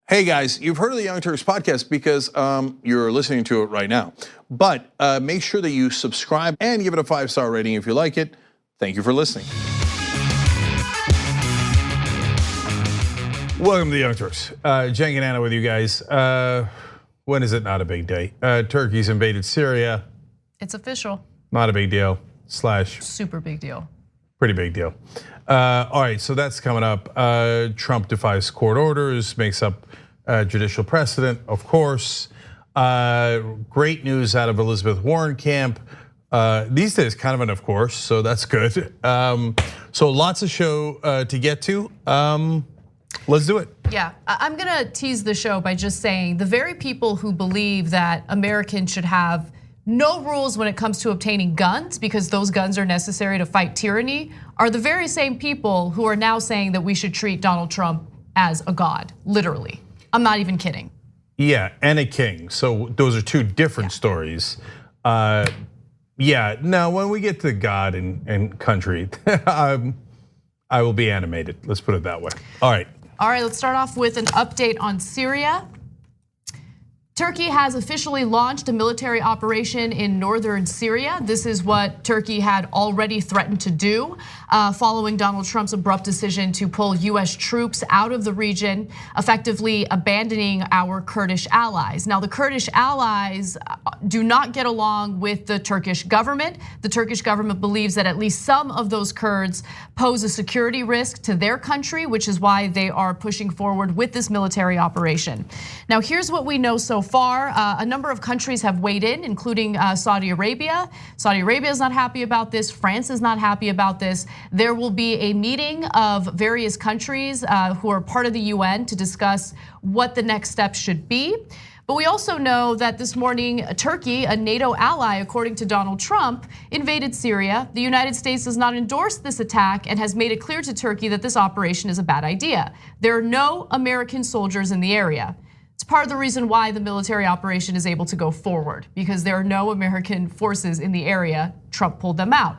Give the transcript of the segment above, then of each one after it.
Hey guys, you've heard of the Young Turks podcast because you're listening to it right now. But make sure that you subscribe and give it a 5-star rating if you like it. Thank you for listening. Welcome to the Young Turks. Cenk and Anna with you guys. When is it not a big day? Turkey's invaded Syria. It's official. Not a big deal. / Super big deal. Pretty big deal. All right, so that's coming up. Trump defies court orders, makes up judicial precedent, of course. Great news out of Elizabeth Warren camp. These days, kind of an of course, so that's good. So lots of show to get to. Let's do it. Yeah, I'm gonna tease the show by just saying the very people who believe that Americans should have no rules when it comes to obtaining guns because those guns are necessary to fight tyranny are the very same people who are now saying that we should treat Donald Trump as a god, literally. I'm not even kidding. Yeah, and a king. So those are two different stories. Yeah, no, when we get to God and country, I will be animated. Let's put it that way. All right. All right, let's start off with an update on Syria. Turkey has officially launched a military operation in northern Syria. This is what Turkey had already threatened to do following Donald Trump's abrupt decision to pull US troops out of the region, effectively abandoning our Kurdish allies. Now, the Kurdish allies do not get along with the Turkish government. The Turkish government believes that at least some of those Kurds pose a security risk to their country, which is why they are pushing forward with this military operation. Now, here's what we know so far. A number of countries have weighed in, including Saudi Arabia. Saudi Arabia is not happy about this. France is not happy about this. There will be a meeting of various countries who are part of the UN to discuss what the next steps should be. But we also know that this morning, Turkey, a NATO ally, according to Donald Trump, invaded Syria. The United States does not endorse this attack and has made it clear to Turkey that this operation is a bad idea. There are no American soldiers in the area. It's part of the reason why the military operation is able to go forward, because there are no American forces in the area. Trump pulled them out.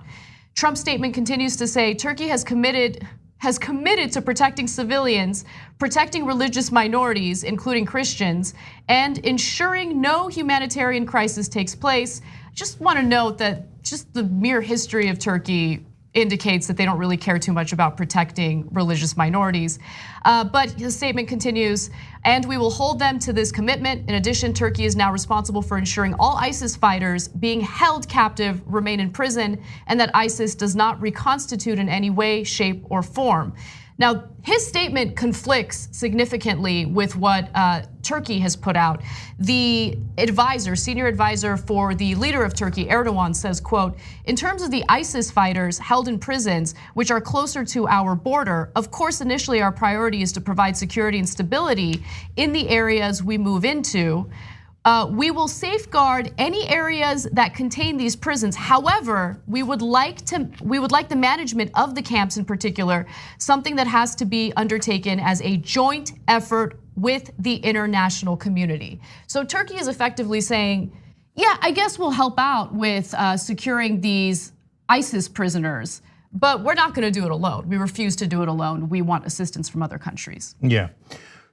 Trump's statement continues to say Turkey has committed to protecting civilians, protecting religious minorities, including Christians, and ensuring no humanitarian crisis takes place. I just want to note that just the mere history of Turkey indicates that they don't really care too much about protecting religious minorities. But the statement continues, and we will hold them to this commitment. In addition, Turkey is now responsible for ensuring all ISIS fighters being held captive remain in prison, and that ISIS does not reconstitute in any way, shape, or form. Now, his statement conflicts significantly with what Turkey has put out. The advisor, senior advisor for the leader of Turkey, Erdogan, says, quote, in terms of the ISIS fighters held in prisons, which are closer to our border, of course, initially our priority is to provide security and stability in the areas we move into. We will safeguard any areas that contain these prisons. However, we would like the management of the camps in particular, something that has to be undertaken as a joint effort with the international community. So Turkey is effectively saying, yeah, I guess we'll help out with securing these ISIS prisoners, but we're not gonna do it alone. We refuse to do it alone. We want assistance from other countries. Yeah.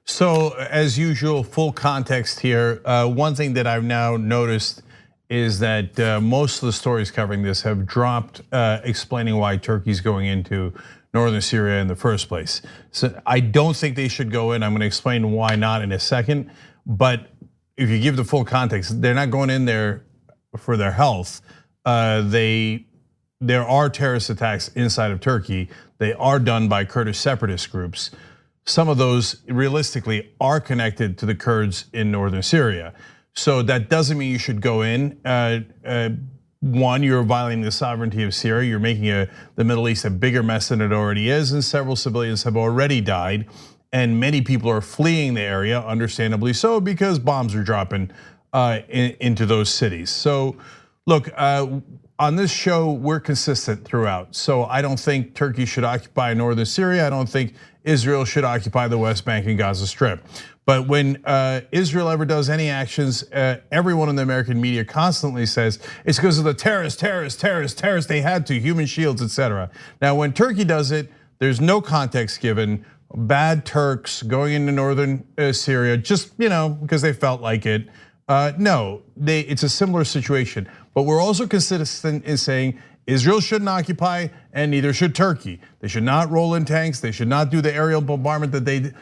So as usual, full context here. One thing that I've now noticed is that most of the stories covering this have dropped explaining why Turkey's going into northern Syria in the first place. So I don't think they should go in. I'm gonna explain why not in a second. But if you give the full context, they're not going in there for their health. There are terrorist attacks inside of Turkey. They are done by Kurdish separatist groups. Some of those realistically are connected to the Kurds in northern Syria. So that doesn't mean you should go in. One, you're violating the sovereignty of Syria. You're making the Middle East a bigger mess than it already is, and several civilians have already died. And many people are fleeing the area, understandably so, because bombs are dropping into those cities. So look, on this show, we're consistent throughout. So I don't think Turkey should occupy northern Syria. I don't think Israel should occupy the West Bank and Gaza Strip. But when Israel ever does any actions, everyone in the American media constantly says it's because of the terrorists, they had to, human shields, etc. Now, when Turkey does it, there's no context given bad Turks going into northern Syria just because they felt like it. No, it's a similar situation. But we're also consistent in saying Israel shouldn't occupy, and neither should Turkey. They should not roll in tanks. They should not do the aerial bombardment that they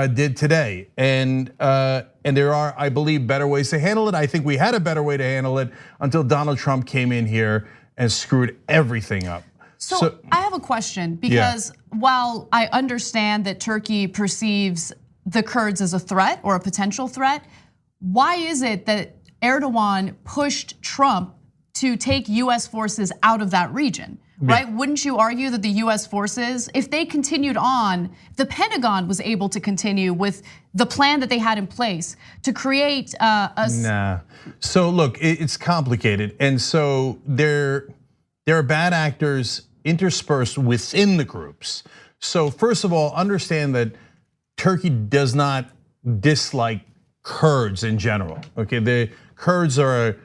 did today. And there are, I believe, better ways to handle it. I think we had a better way to handle it until Donald Trump came in here and screwed everything up. So I have a question, because while I understand that Turkey perceives the Kurds as a threat or a potential threat, why is it that Erdogan pushed Trump to take US forces out of that region, right? Wouldn't you argue that the US forces, if they continued on, the Pentagon was able to continue with the plan that they had in place to create Nah, so look, it's complicated. And so there are bad actors interspersed within the groups. So first of all, understand that Turkey does not dislike Kurds in general, okay? The Kurds are a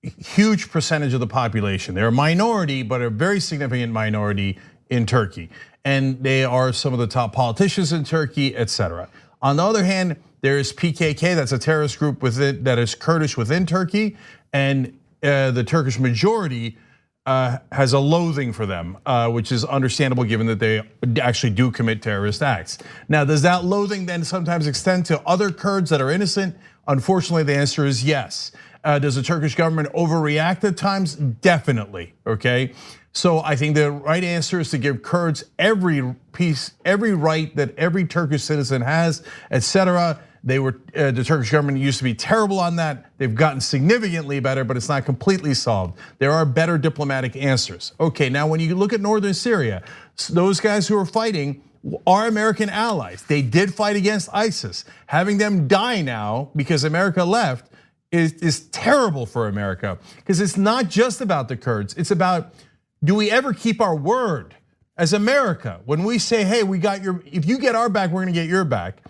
huge percentage of the population. They're a minority, but a very significant minority in Turkey. And they are some of the top politicians in Turkey, etc. On the other hand, there is PKK, that's a terrorist group that is Kurdish within Turkey, and the Turkish majority has a loathing for them, which is understandable given that they actually do commit terrorist acts. Now, does that loathing then sometimes extend to other Kurds that are innocent? Unfortunately, the answer is yes. Does the Turkish government overreact at times? Definitely, okay? So I think the right answer is to give Kurds every right that every Turkish citizen has, etc. The Turkish government used to be terrible on that. They've gotten significantly better, but it's not completely solved. There are better diplomatic answers. Okay, now when you look at northern Syria, those guys who are fighting are American allies. They did fight against ISIS. Having them die now because America left is terrible for America, because it's not just about the Kurds. It's about, do we ever keep our word as America? When we say, hey, if you get our back, we're gonna get your back.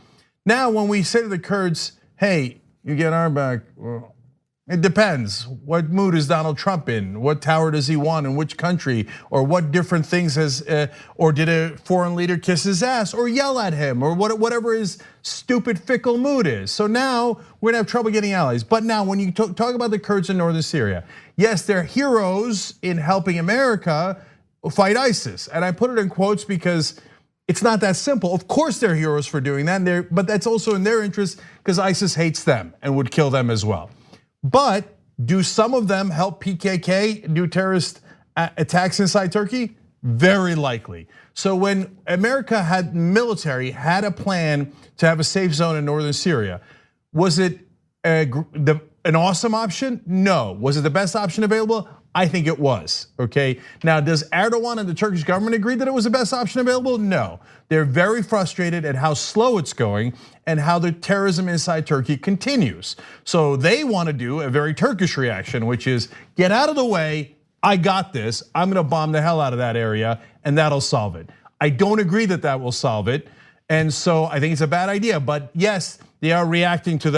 Now, when we say to the Kurds, hey, you get our back, well, it depends. What mood is Donald Trump in? What tower does he want in which country? Or what different things or did a foreign leader kiss his ass or yell at him, or whatever his stupid fickle mood is. So now we're gonna have trouble getting allies. But now when you talk about the Kurds in northern Syria, yes, they're heroes in helping America fight ISIS. And I put it in quotes because it's not that simple. Of course they're heroes for doing that, but that's also in their interest because ISIS hates them and would kill them as well. But do some of them help PKK do terrorist attacks inside Turkey? Very likely. So when America had a plan to have a safe zone in northern Syria, was it an awesome option? No. Was it the best option available? I think it was, okay? Now, does Erdogan and the Turkish government agree that it was the best option available? No. They're very frustrated at how slow it's going and how the terrorism inside Turkey continues. So they want to do a very Turkish reaction, which is get out of the way, I got this, I'm gonna bomb the hell out of that area and that'll solve it. I don't agree that that will solve it. And so I think it's a bad idea, but yes, they are reacting to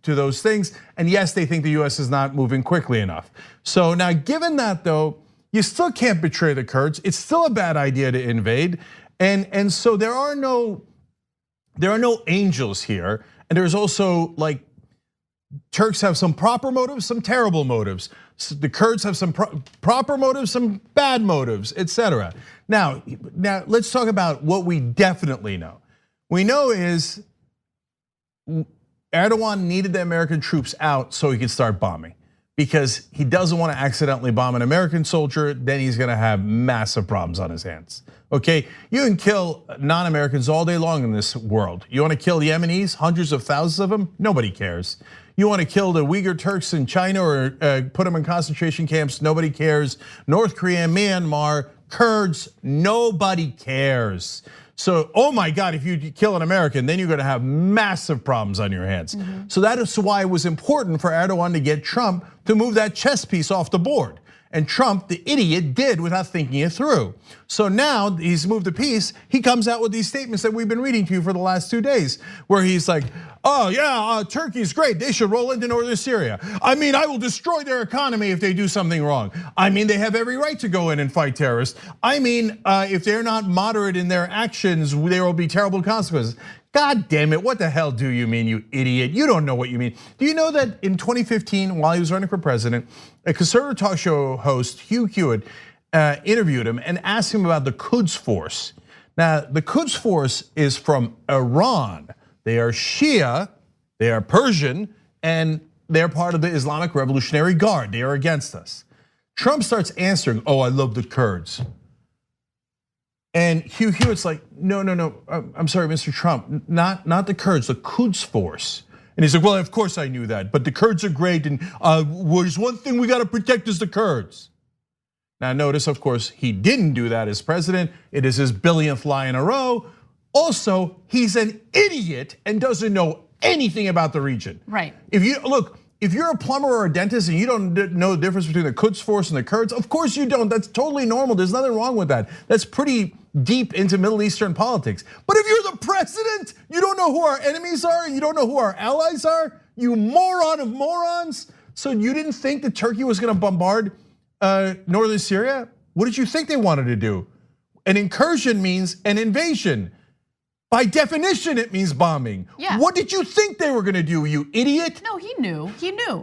those things. And yes, they think the US is not moving quickly enough. So now given that though, you still can't betray the Kurds. It's still a bad idea to invade. And so there are no angels here. And there's also like, Turks have some proper motives, some terrible motives. The Kurds have some proper motives, some bad motives, etc. Now let's talk about what we definitely know. We know is Erdogan needed the American troops out so he could start bombing, because he doesn't want to accidentally bomb an American soldier, then he's gonna have massive problems on his hands. Okay, you can kill non-Americans all day long in this world. You wanna kill Yemenis, hundreds of thousands of them? Nobody cares. You wanna kill the Uygur Turks in China or put them in concentration camps? Nobody cares. North Korea, Myanmar, Kurds, nobody cares. So, oh my God, if you kill an American, then you're gonna have massive problems on your hands. So that is why it was important for Erdogan to get Trump to move that chess piece off the board. And Trump, the idiot, did without thinking it through. So now he's moved to peace. He comes out with these statements that we've been reading to you for the last 2 days, where he's like, oh yeah, Turkey's great. They should roll into northern Syria. I mean, I will destroy their economy if they do something wrong. I mean, they have every right to go in and fight terrorists. I mean, if they're not moderate in their actions, there will be terrible consequences. God damn it, what the hell do you mean, you idiot? You don't know what you mean. Do you know that in 2015, while he was running for president, a conservative talk show host, Hugh Hewitt, interviewed him and asked him about the Quds Force. Now, the Quds Force is from Iran. They are Shia, they are Persian, and they're part of the Islamic Revolutionary Guard. They are against us. Trump starts answering, oh, I love the Kurds. And Hugh Hewitt's like, no, I'm sorry, Mr. Trump, not the Kurds, the Quds Force. And he's like, well, of course I knew that, but the Kurds are great, and there's one thing we gotta protect is the Kurds. Now notice, of course, he didn't do that as president. It is his billionth lie in a row. Also, he's an idiot and doesn't know anything about the region. Right. If you're a plumber or a dentist and you don't know the difference between the Quds Force and the Kurds, of course you don't. That's totally normal. There's nothing wrong with that. That's pretty deep into Middle Eastern politics. But if you're the president, you don't know who our enemies are and you don't know who our allies are, you moron of morons. So you didn't think that Turkey was gonna bombard northern Syria? What did you think they wanted to do? An incursion means an invasion. By definition, it means bombing. Yeah. What did you think they were gonna do, you idiot? No, he knew.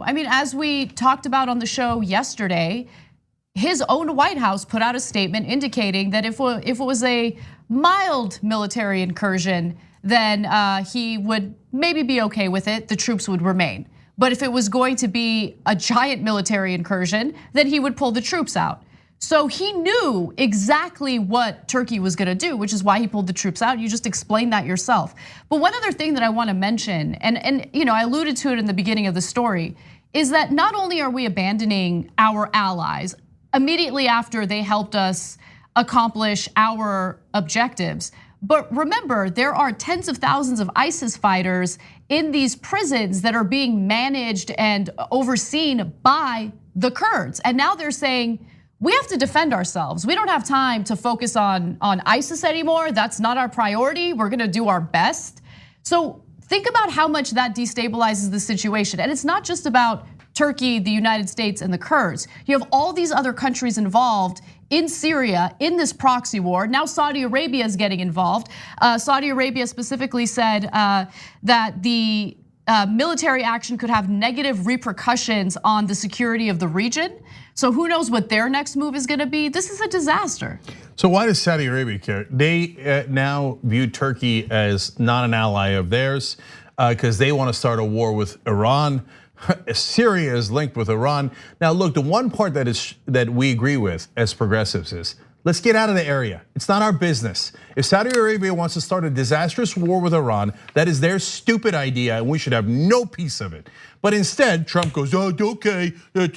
I mean, as we talked about on the show yesterday, his own White House put out a statement indicating that if it was a mild military incursion, then he would maybe be okay with it. The troops would remain. But if it was going to be a giant military incursion, then he would pull the troops out. So he knew exactly what Turkey was gonna do, which is why he pulled the troops out. You just explained that yourself. But one other thing that I wanna mention, and I alluded to it in the beginning of the story, is that not only are we abandoning our allies immediately after they helped us accomplish our objectives, but remember, there are tens of thousands of ISIS fighters in these prisons that are being managed and overseen by the Kurds. And now they're saying, we have to defend ourselves. We don't have time to focus on ISIS anymore. That's not our priority. We're gonna do our best. So think about how much that destabilizes the situation. And it's not just about Turkey, the United States, and the Kurds. You have all these other countries involved in Syria in this proxy war. Now Saudi Arabia is getting involved. Saudi Arabia specifically said that the military action could have negative repercussions on the security of the region. So who knows what their next move is gonna be? This is a disaster. So why does Saudi Arabia care? They now view Turkey as not an ally of theirs because they want to start a war with Iran. Syria is linked with Iran. Now look, the one part that we agree with as progressives is, let's get out of the area. It's not our business. If Saudi Arabia wants to start a disastrous war with Iran, that is their stupid idea and we should have no piece of it. But instead, Trump goes, oh, okay,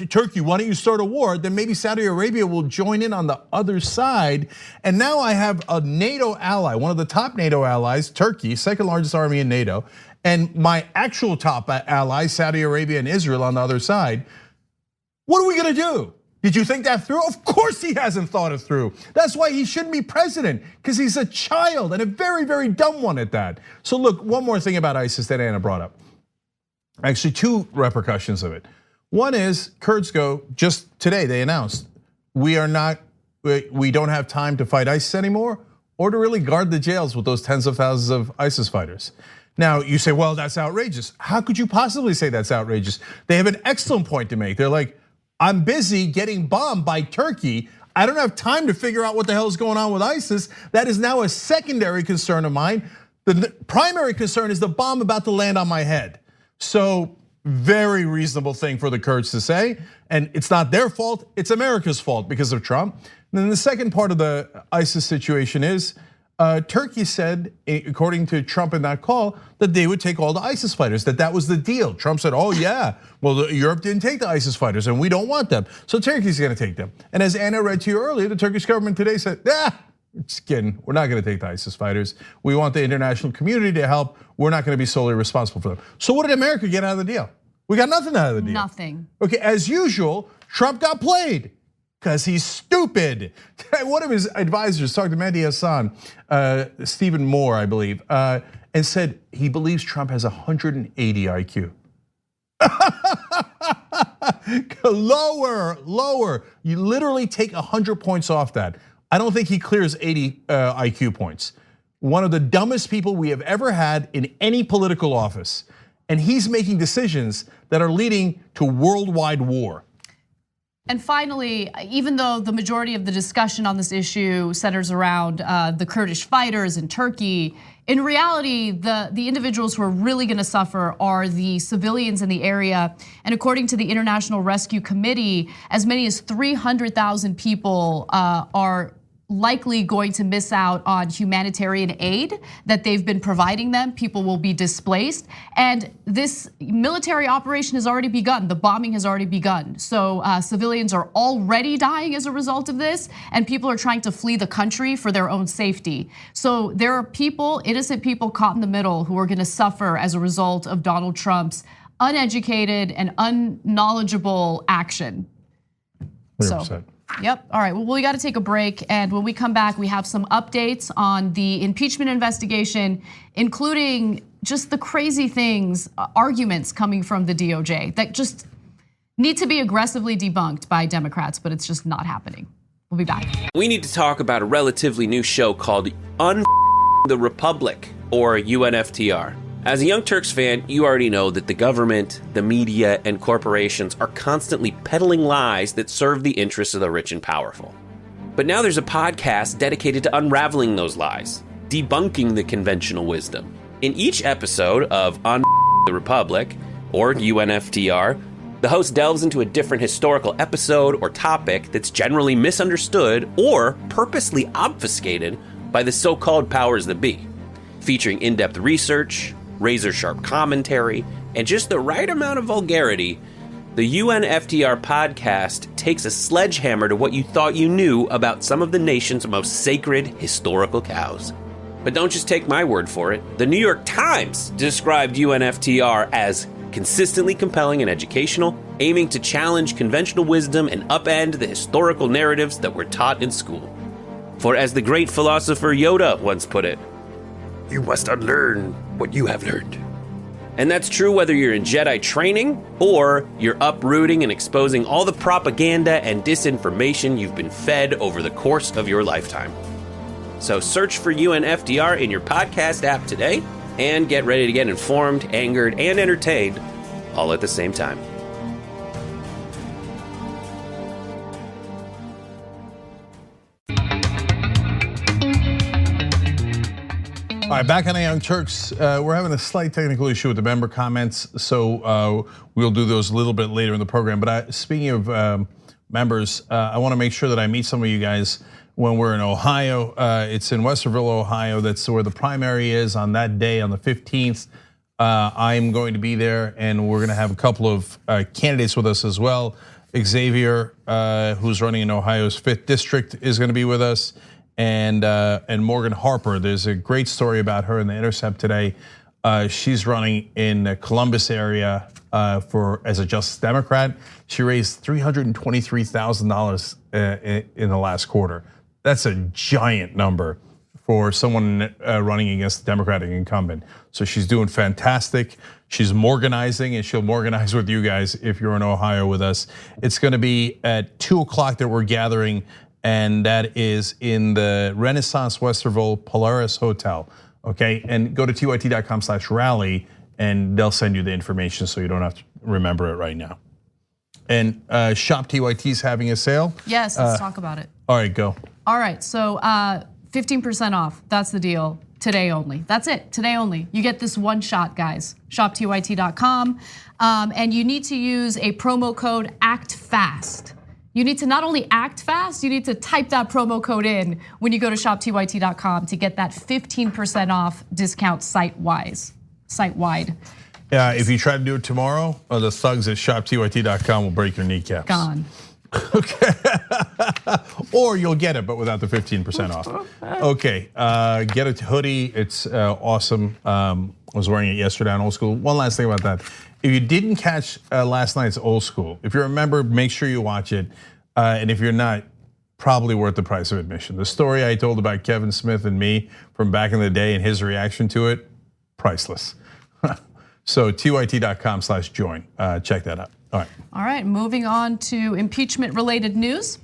Turkey, why don't you start a war? Then maybe Saudi Arabia will join in on the other side. And now I have a NATO ally, one of the top NATO allies, Turkey, second largest army in NATO, and my actual top allies, Saudi Arabia and Israel on the other side. What are we gonna do? Did you think that through? Of course he hasn't thought it through. That's why he shouldn't be president, because he's a child and a very, very dumb one at that. So look, one more thing about ISIS that Anna brought up. Actually, two repercussions of it. One is Kurds go, just today they announced, we don't have time to fight ISIS anymore or to really guard the jails with those tens of thousands of ISIS fighters. Now you say, well, that's outrageous. How could you possibly say that's outrageous? They have an excellent point to make. They're like, I'm busy getting bombed by Turkey. I don't have time to figure out what the hell is going on with ISIS. That is now a secondary concern of mine. The primary concern is the bomb about to land on my head. So very reasonable thing for the Kurds to say. And it's not their fault, it's America's fault because of Trump. And then the second part of the ISIS situation is, Turkey said, according to Trump in that call, that they would take all the ISIS fighters, that was the deal. Trump said, oh yeah, well Europe didn't take the ISIS fighters and we don't want them. So Turkey's gonna take them. And as Anna read to you earlier, the Turkish government today said, just kidding, we're not gonna take the ISIS fighters. We want the international community to help. We're not gonna be solely responsible for them. So what did America get out of the deal? We got nothing out of the deal. Nothing. Okay, as usual, Trump got played. Because he's stupid. One of his advisors talked to Mehdi Hassan, Stephen Moore, I believe, and said he believes Trump has 180 IQ. Lower. You literally take 100 points off that. I don't think he clears 80 IQ points. One of the dumbest people we have ever had in any political office. And he's making decisions that are leading to worldwide war. And finally, even though the majority of the discussion on this issue centers around the Kurdish fighters in Turkey, in reality, the individuals who are really gonna suffer are the civilians in the area. And according to the International Rescue Committee, as many as 300,000 people are likely going to miss out on humanitarian aid that they've been providing them. People will be displaced. And this military operation has already begun. The bombing has already begun. So civilians are already dying as a result of this, and people are trying to flee the country for their own safety. So there are people, innocent people caught in the middle who are gonna suffer as a result of Donald Trump's uneducated and unknowledgeable action. 100%. So. Yep, all right, well, we gotta take a break, and when we come back, we have some updates on the impeachment investigation, including just the crazy things, arguments coming from the DOJ that just need to be aggressively debunked by Democrats, but it's just not happening. We'll be back. We need to talk about a relatively new show called the Republic, or UNFTR. As a Young Turks fan, you already know that the government, the media, and corporations are constantly peddling lies that serve the interests of the rich and powerful. But now there's a podcast dedicated to unraveling those lies, debunking the conventional wisdom. In each episode of the Republic, or UNFTR, the host delves into a different historical episode or topic that's generally misunderstood or purposely obfuscated by the so-called powers that be, featuring in-depth research, razor-sharp commentary, and just the right amount of vulgarity. The UNFTR podcast takes a sledgehammer to what you thought you knew about some of the nation's most sacred historical cows. But don't just take my word for it. The New York Times described UNFTR as consistently compelling and educational, aiming to challenge conventional wisdom and upend the historical narratives that were taught in school. For as the great philosopher Yoda once put it, you must unlearn what you have learned. And that's true whether you're in Jedi training or you're uprooting and exposing all the propaganda and disinformation you've been fed over the course of your lifetime. So search for UNFTR in your podcast app today and get ready to get informed, angered, and entertained all at the same time. All right, back on the Young Turks. We're having a slight technical issue with the member comments, so we'll do those a little bit later in the program. But speaking of members, I want to make sure that I meet some of you guys when we're in Ohio. It's in Westerville, Ohio. That's where the primary is on that day, on the 15th. I'm going to be there, and we're going to have a couple of candidates with us as well. Xavier, who's running in Ohio's 5th district, is going to be with us. And Morgan Harper, there's a great story about her in The Intercept today. She's running in the Columbus area as a Justice Democrat. She raised $323,000 in the last quarter. That's a giant number for someone running against the Democratic incumbent. So she's doing fantastic. She's Morganizing, and she'll Morganize with you guys if you're in Ohio with us. It's gonna be at 2 o'clock that we're gathering, and that is in the Renaissance Westerville Polaris Hotel, okay? And go to tyt.com/rally, and they'll send you the information so you don't have to remember it right now. And Shop TYT is having a sale. Yes, let's talk about it. All right, go. All right, so 15% off, that's the deal, today only. That's it, today only. You get this one shot, guys, shoptyt.com. And you need to use a promo code ACTFAST. You need to not only act fast, you need to type that promo code in when you go to shoptyt.com to get that 15% off discount site-wide. Yeah, if you try to do it tomorrow, the thugs at shoptyt.com will break your kneecaps. Gone. Okay. Or you'll get it, but without the 15% off. Okay, get a hoodie, it's awesome. I was wearing it yesterday on Old School. One last thing about that. If you didn't catch last night's Old School, if you're a member, make sure you watch it. And if you're not, probably worth the price of admission. The story I told about Kevin Smith and me from back in the day and his reaction to it, priceless. So tyt.com/join, check that out. All right, moving on to impeachment related news.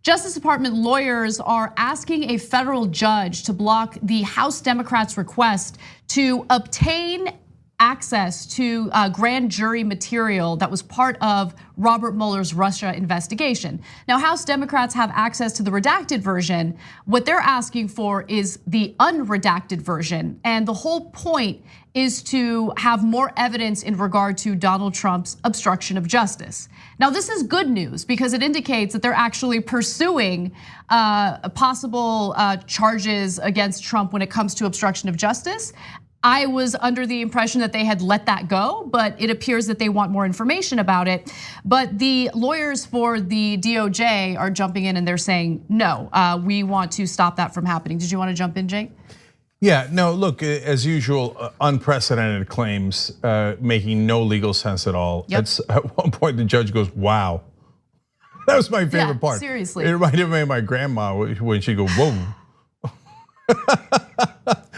Justice Department lawyers are asking a federal judge to block the House Democrats' request to obtain access to grand jury material that was part of Robert Mueller's Russia investigation. Now, House Democrats have access to the redacted version. What they're asking for is the unredacted version. And the whole point is to have more evidence in regard to Donald Trump's obstruction of justice. Now, this is good news because it indicates that they're actually pursuing possible charges against Trump when it comes to obstruction of justice. I was under the impression that they had let that go, but it appears that they want more information about it. But the lawyers for the DOJ are jumping in and they're saying, no, we want to stop that from happening. Did you want to jump in, Cenk? Yeah, no, look, as usual, unprecedented claims making no legal sense at all. Yep. At one point, the judge goes, wow. That was my favorite part. Seriously. It reminded me of my grandma when she'd go, whoa.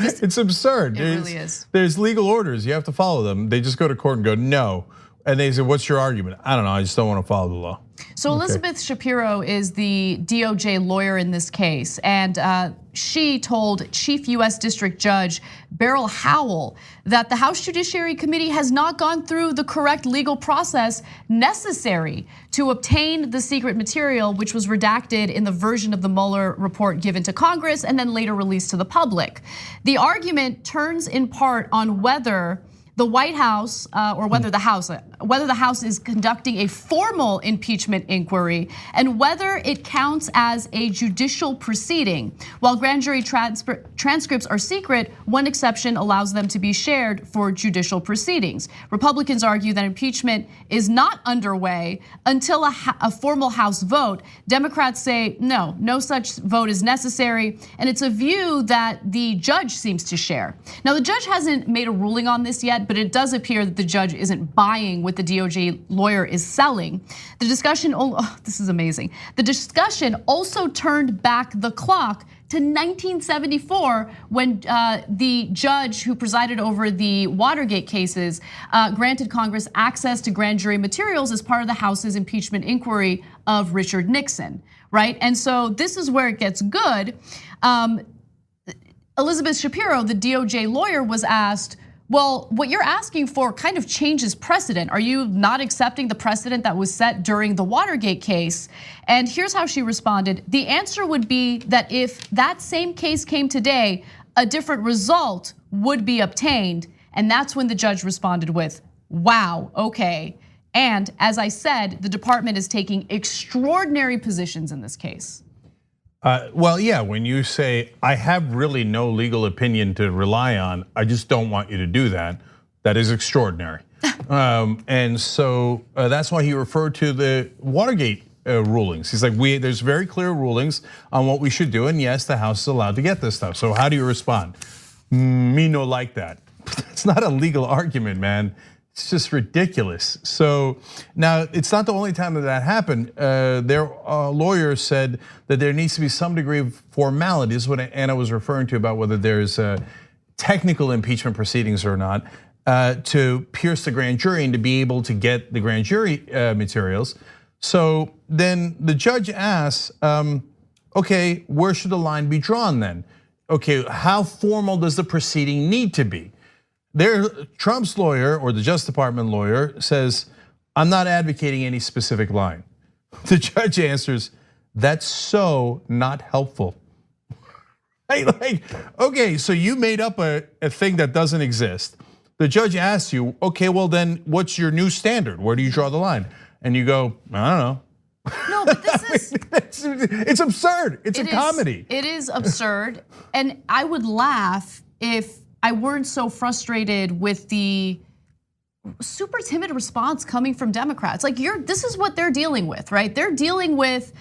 It's absurd. It really is. There's legal orders, you have to follow them. They just go to court and go, no. And they say, what's your argument? I don't know, I just don't want to follow the law. So Elizabeth Shapiro is the DOJ lawyer in this case, and she told Chief US District Judge Beryl Howell that the House Judiciary Committee has not gone through the correct legal process necessary to obtain the secret material, which was redacted in the version of the Mueller report given to Congress and then later released to the public. The argument turns in part on whether the White House, or whether the House is conducting a formal impeachment inquiry and whether it counts as a judicial proceeding. While grand jury transcripts are secret, one exception allows them to be shared for judicial proceedings. Republicans argue that impeachment is not underway until a formal House vote. Democrats say no such vote is necessary, and it's a view that the judge seems to share. Now, the judge hasn't made a ruling on this yet, but it does appear that the judge isn't buying what the DOJ lawyer is selling. The discussion, this is amazing. The discussion also turned back the clock to 1974 when the judge who presided over the Watergate cases granted Congress access to grand jury materials as part of the House's impeachment inquiry of Richard Nixon, right? And so this is where it gets good. Elizabeth Shapiro, the DOJ lawyer, was asked, well, what you're asking for kind of changes precedent. Are you not accepting the precedent that was set during the Watergate case? And here's how she responded. The answer would be that if that same case came today, a different result would be obtained. And that's when the judge responded with, wow, okay. And as I said, the department is taking extraordinary positions in this case. Well, yeah, when you say, I have really no legal opinion to rely on, I just don't want you to do that, that is extraordinary. And so that's why he referred to the Watergate rulings. He's like, there's very clear rulings on what we should do, and yes, the House is allowed to get this stuff. So how do you respond? Me no like that. It's not a legal argument, man. It's just ridiculous. So now it's not the only time that happened. Their lawyers said that there needs to be some degree of formality. This is what Anna was referring to about whether there's technical impeachment proceedings or not to pierce the grand jury and to be able to get the grand jury materials. So then the judge asks, okay, where should the line be drawn then? Okay, how formal does the proceeding need to be? Trump's lawyer or the Justice Department lawyer says, I'm not advocating any specific line. The judge answers, that's so not helpful. Like, okay, so you made up a thing that doesn't exist. The judge asks you, okay, well then what's your new standard? Where do you draw the line? And you go, I don't know. No, but this is, it's absurd. It's a comedy. It is absurd. And I would laugh if I weren't so frustrated with the super timid response coming from Democrats. Like this is what they're dealing with, right? They're dealing with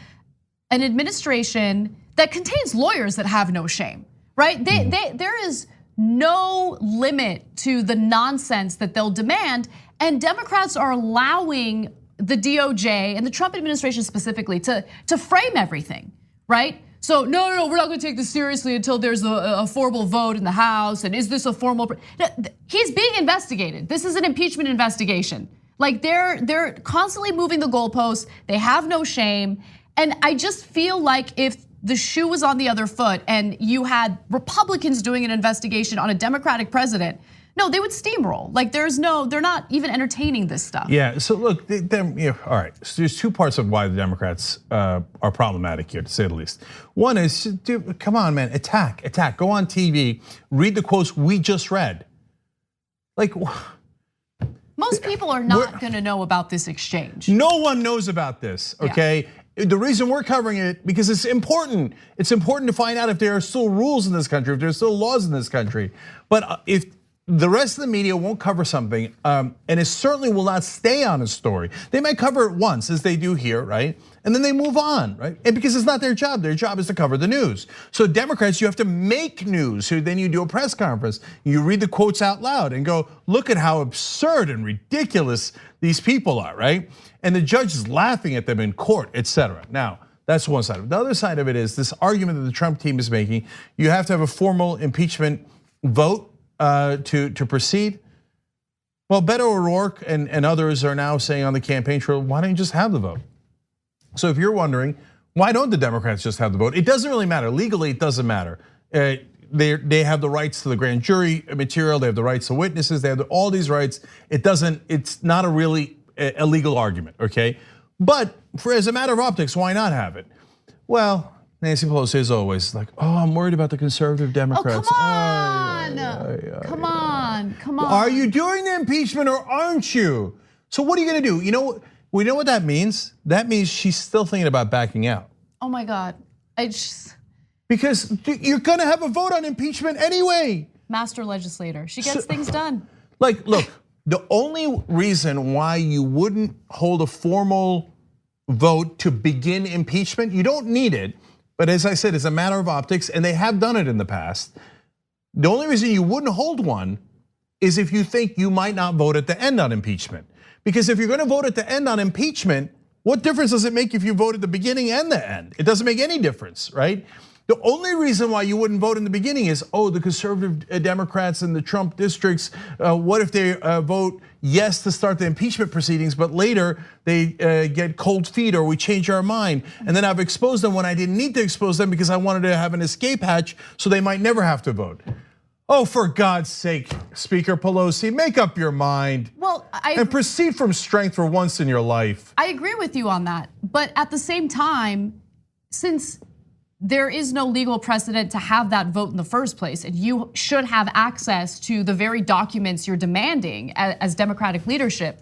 an administration that contains lawyers that have no shame, right? There is no limit to the nonsense that they'll demand, and Democrats are allowing the DOJ and the Trump administration specifically to frame everything, right? So no, we're not going to take this seriously until there's a formal vote in the House. And is this a formal? He's being investigated. This is an impeachment investigation. Like they're constantly moving the goalposts. They have no shame. And I just feel like if the shoe was on the other foot and you had Republicans doing an investigation on a Democratic president, no, they would steamroll. Like they're not even entertaining this stuff. Yeah, so look, all right, so there's two parts of why the Democrats are problematic here, to say the least. One is, dude, come on, man, attack, go on TV, read the quotes we just read. Like, most people are not gonna know about this exchange. No one knows about this, okay? Yeah. The reason we're covering it, because it's important. It's important to find out if there are still rules in this country, if there's still laws in this country. But if the rest of the media won't cover something, and it certainly will not stay on a story. They might cover it once, as they do here, right? And then they move on, right? And because it's not their job is to cover the news. So Democrats, you have to make news. So then you do a press conference, you read the quotes out loud and go, look at how absurd and ridiculous these people are, right? And the judge is laughing at them in court, etc. Now, that's one side of it. The other side of it is this argument that the Trump team is making. You have to have a formal impeachment vote to proceed. Well, Beto O'Rourke and others are now saying on the campaign trail, why don't you just have the vote? So if you're wondering, why don't the Democrats just have the vote? It doesn't really matter. Legally, it doesn't matter. They have the rights to the grand jury material. They have the rights to witnesses. They have all these rights. It's not a really illegal argument, okay? But as a matter of optics, why not have it? Well, Nancy Pelosi is always like, oh, I'm worried about the conservative Democrats. Oh, come on. Are you doing the impeachment or aren't you? So what are you gonna do? We know what that means. That means she's still thinking about backing out. Oh my God, because you're gonna have a vote on impeachment anyway. Master legislator, she gets things done. Like, look, the only reason why you wouldn't hold a formal vote to begin impeachment, you don't need it. But as I said, it's a matter of optics, and they have done it in the past. The only reason you wouldn't hold one is if you think you might not vote at the end on impeachment. Because if you're gonna vote at the end on impeachment, what difference does it make if you vote at the beginning and the end? It doesn't make any difference, right? The only reason why you wouldn't vote in the beginning is, the conservative Democrats in the Trump districts, what if they vote yes to start the impeachment proceedings, but later they get cold feet or we change our mind. And then I've exposed them when I didn't need to expose them because I wanted to have an escape hatch so they might never have to vote. Oh, for God's sake, Speaker Pelosi, make up your mind. And proceed from strength for once in your life. I agree with you on that. But at the same time, since there is no legal precedent to have that vote in the first place, and you should have access to the very documents you're demanding as Democratic leadership,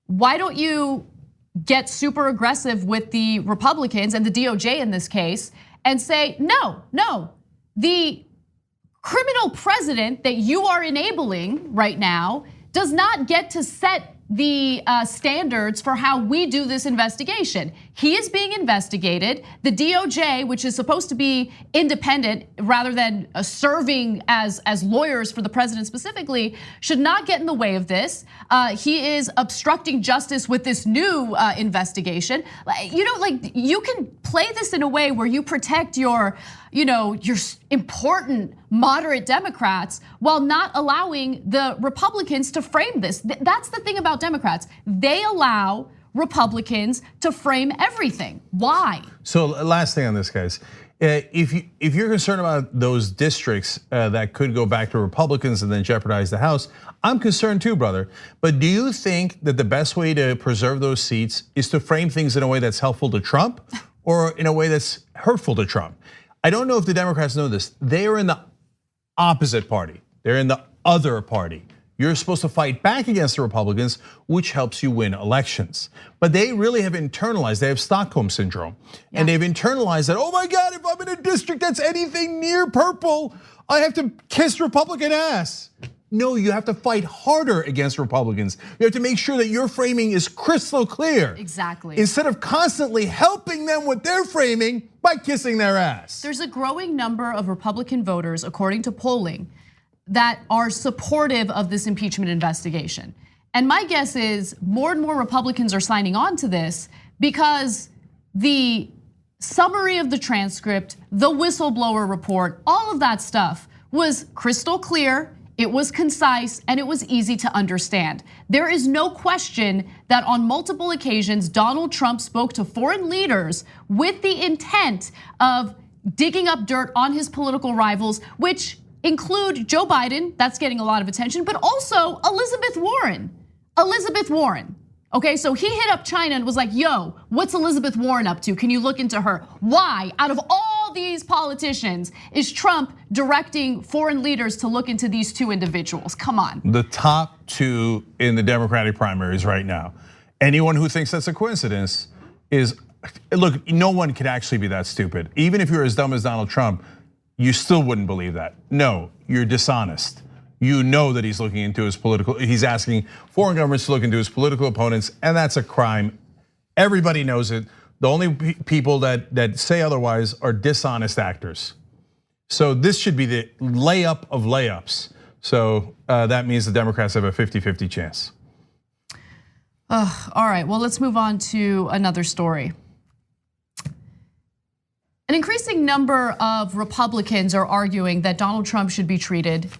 why don't you get super aggressive with the Republicans and the DOJ in this case and say, no, the criminal president that you are enabling right now does not get to set the standards for how we do this investigation. He is being investigated. The DOJ, which is supposed to be independent rather than serving as lawyers for the president specifically, should not get in the way of this. He is obstructing justice with this new investigation. You can play this in a way where you protect your important moderate Democrats while not allowing the Republicans to frame this. That's the thing about Democrats. They allow Republicans to frame everything. Why? So last thing on this, guys. If you're concerned about those districts that could go back to Republicans and then jeopardize the House, I'm concerned too, brother. But do you think that the best way to preserve those seats is to frame things in a way that's helpful to Trump or in a way that's hurtful to Trump? I don't know if the Democrats know this. They are in the opposite party. They're in the other party. You're supposed to fight back against the Republicans, which helps you win elections. But they really have internalized, they have Stockholm syndrome. Yeah. And they've internalized that, oh my God, if I'm in a district that's anything near purple, I have to kiss Republican ass. No, you have to fight harder against Republicans. You have to make sure that your framing is crystal clear. Exactly. Instead of constantly helping them with their framing by kissing their ass. There's a growing number of Republican voters, according to polling, that are supportive of this impeachment investigation. And my guess is more and more Republicans are signing on to this because the summary of the transcript, the whistleblower report, all of that stuff was crystal clear, it was concise, and it was easy to understand. There is no question that on multiple occasions, Donald Trump spoke to foreign leaders with the intent of digging up dirt on his political rivals, which include Joe Biden, that's getting a lot of attention, but also Elizabeth Warren. Elizabeth Warren. Okay, so he hit up China and was like, yo, what's Elizabeth Warren up to? Can you look into her? Why, out of all these politicians, is Trump directing foreign leaders to look into these two individuals? Come on. The top two in the Democratic primaries right now. Anyone who thinks that's a coincidence is, look, no one can actually be that stupid. Even if you're as dumb as Donald Trump, you still wouldn't believe that. No, you're dishonest. You know that he's looking into he's asking foreign governments to look into his political opponents, and that's a crime. Everybody knows it. The only people that say otherwise are dishonest actors. So this should be the layup of layups. So that means the Democrats have a 50-50 chance. All right, well, let's move on to another story. An increasing number of Republicans are arguing that Donald Trump should be treated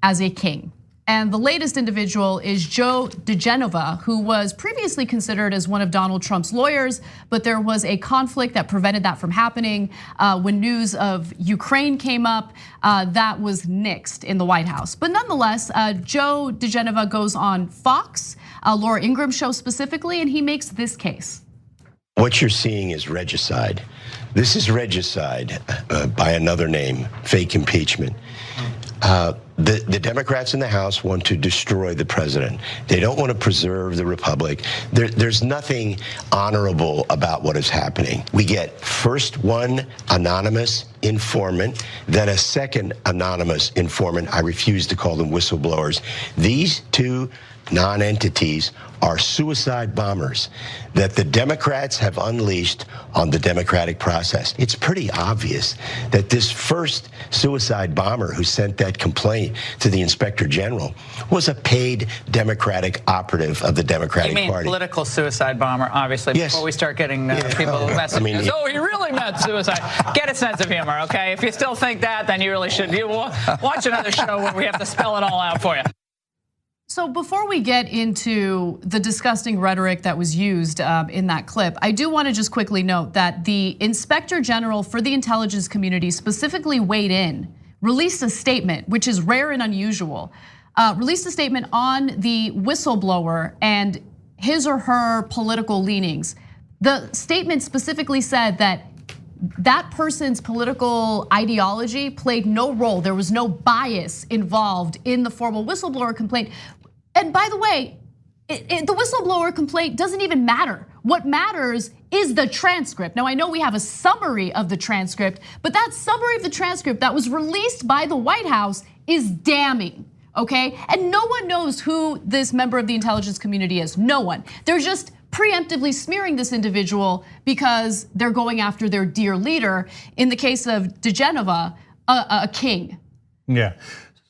as a king. And the latest individual is Joe diGenova, who was previously considered as one of Donald Trump's lawyers, but there was a conflict that prevented that from happening. When news of Ukraine came up, that was nixed in the White House. But nonetheless, Joe diGenova goes on Fox, Laura Ingraham's show specifically, and he makes this case. What you're seeing is regicide. This is regicide by another name, fake impeachment. The Democrats in the House want to destroy the president. They don't want to preserve the republic. There's nothing honorable about what is happening. We get first one anonymous informant, then a second anonymous informant. I refuse to call them whistleblowers. These two non-entities are suicide bombers that the Democrats have unleashed on the democratic process. It's pretty obvious that this first suicide bomber who sent that complaint to the Inspector General was a paid Democratic operative of the Democratic Party. You mean political suicide bomber, obviously, yes. Before we start getting people messages. Oh, he really meant suicide. Get a sense of humor, okay? If you still think that, then you really should. You watch another show where we have to spell it all out for you. So before we get into the disgusting rhetoric that was used in that clip, I do want to just quickly note that the Inspector General for the intelligence community specifically weighed in, released a statement, which is rare and unusual, released a statement on the whistleblower and his or her political leanings. The statement specifically said that that person's political ideology played no role. There was no bias involved in the formal whistleblower complaint. And by the way, the whistleblower complaint doesn't even matter. What matters is the transcript. Now, I know we have a summary of the transcript, but that summary of the transcript that was released by the White House is damning, okay? And no one knows who this member of the intelligence community is, no one. They're just preemptively smearing this individual because they're going after their dear leader. In the case of diGenova, a king. Yeah.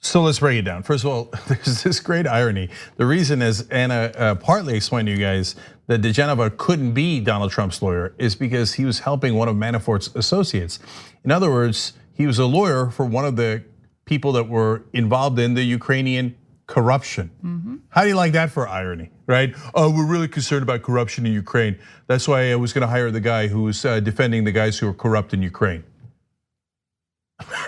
So let's break it down. First of all, there's this great irony. The reason, as Anna partly explained to you guys, that diGenova couldn't be Donald Trump's lawyer is because he was helping one of Manafort's associates. In other words, he was a lawyer for one of the people that were involved in the Ukrainian corruption. How do you like that for irony, right? Oh, we're really concerned about corruption in Ukraine. That's why I was going to hire the guy who was defending the guys who are corrupt in Ukraine.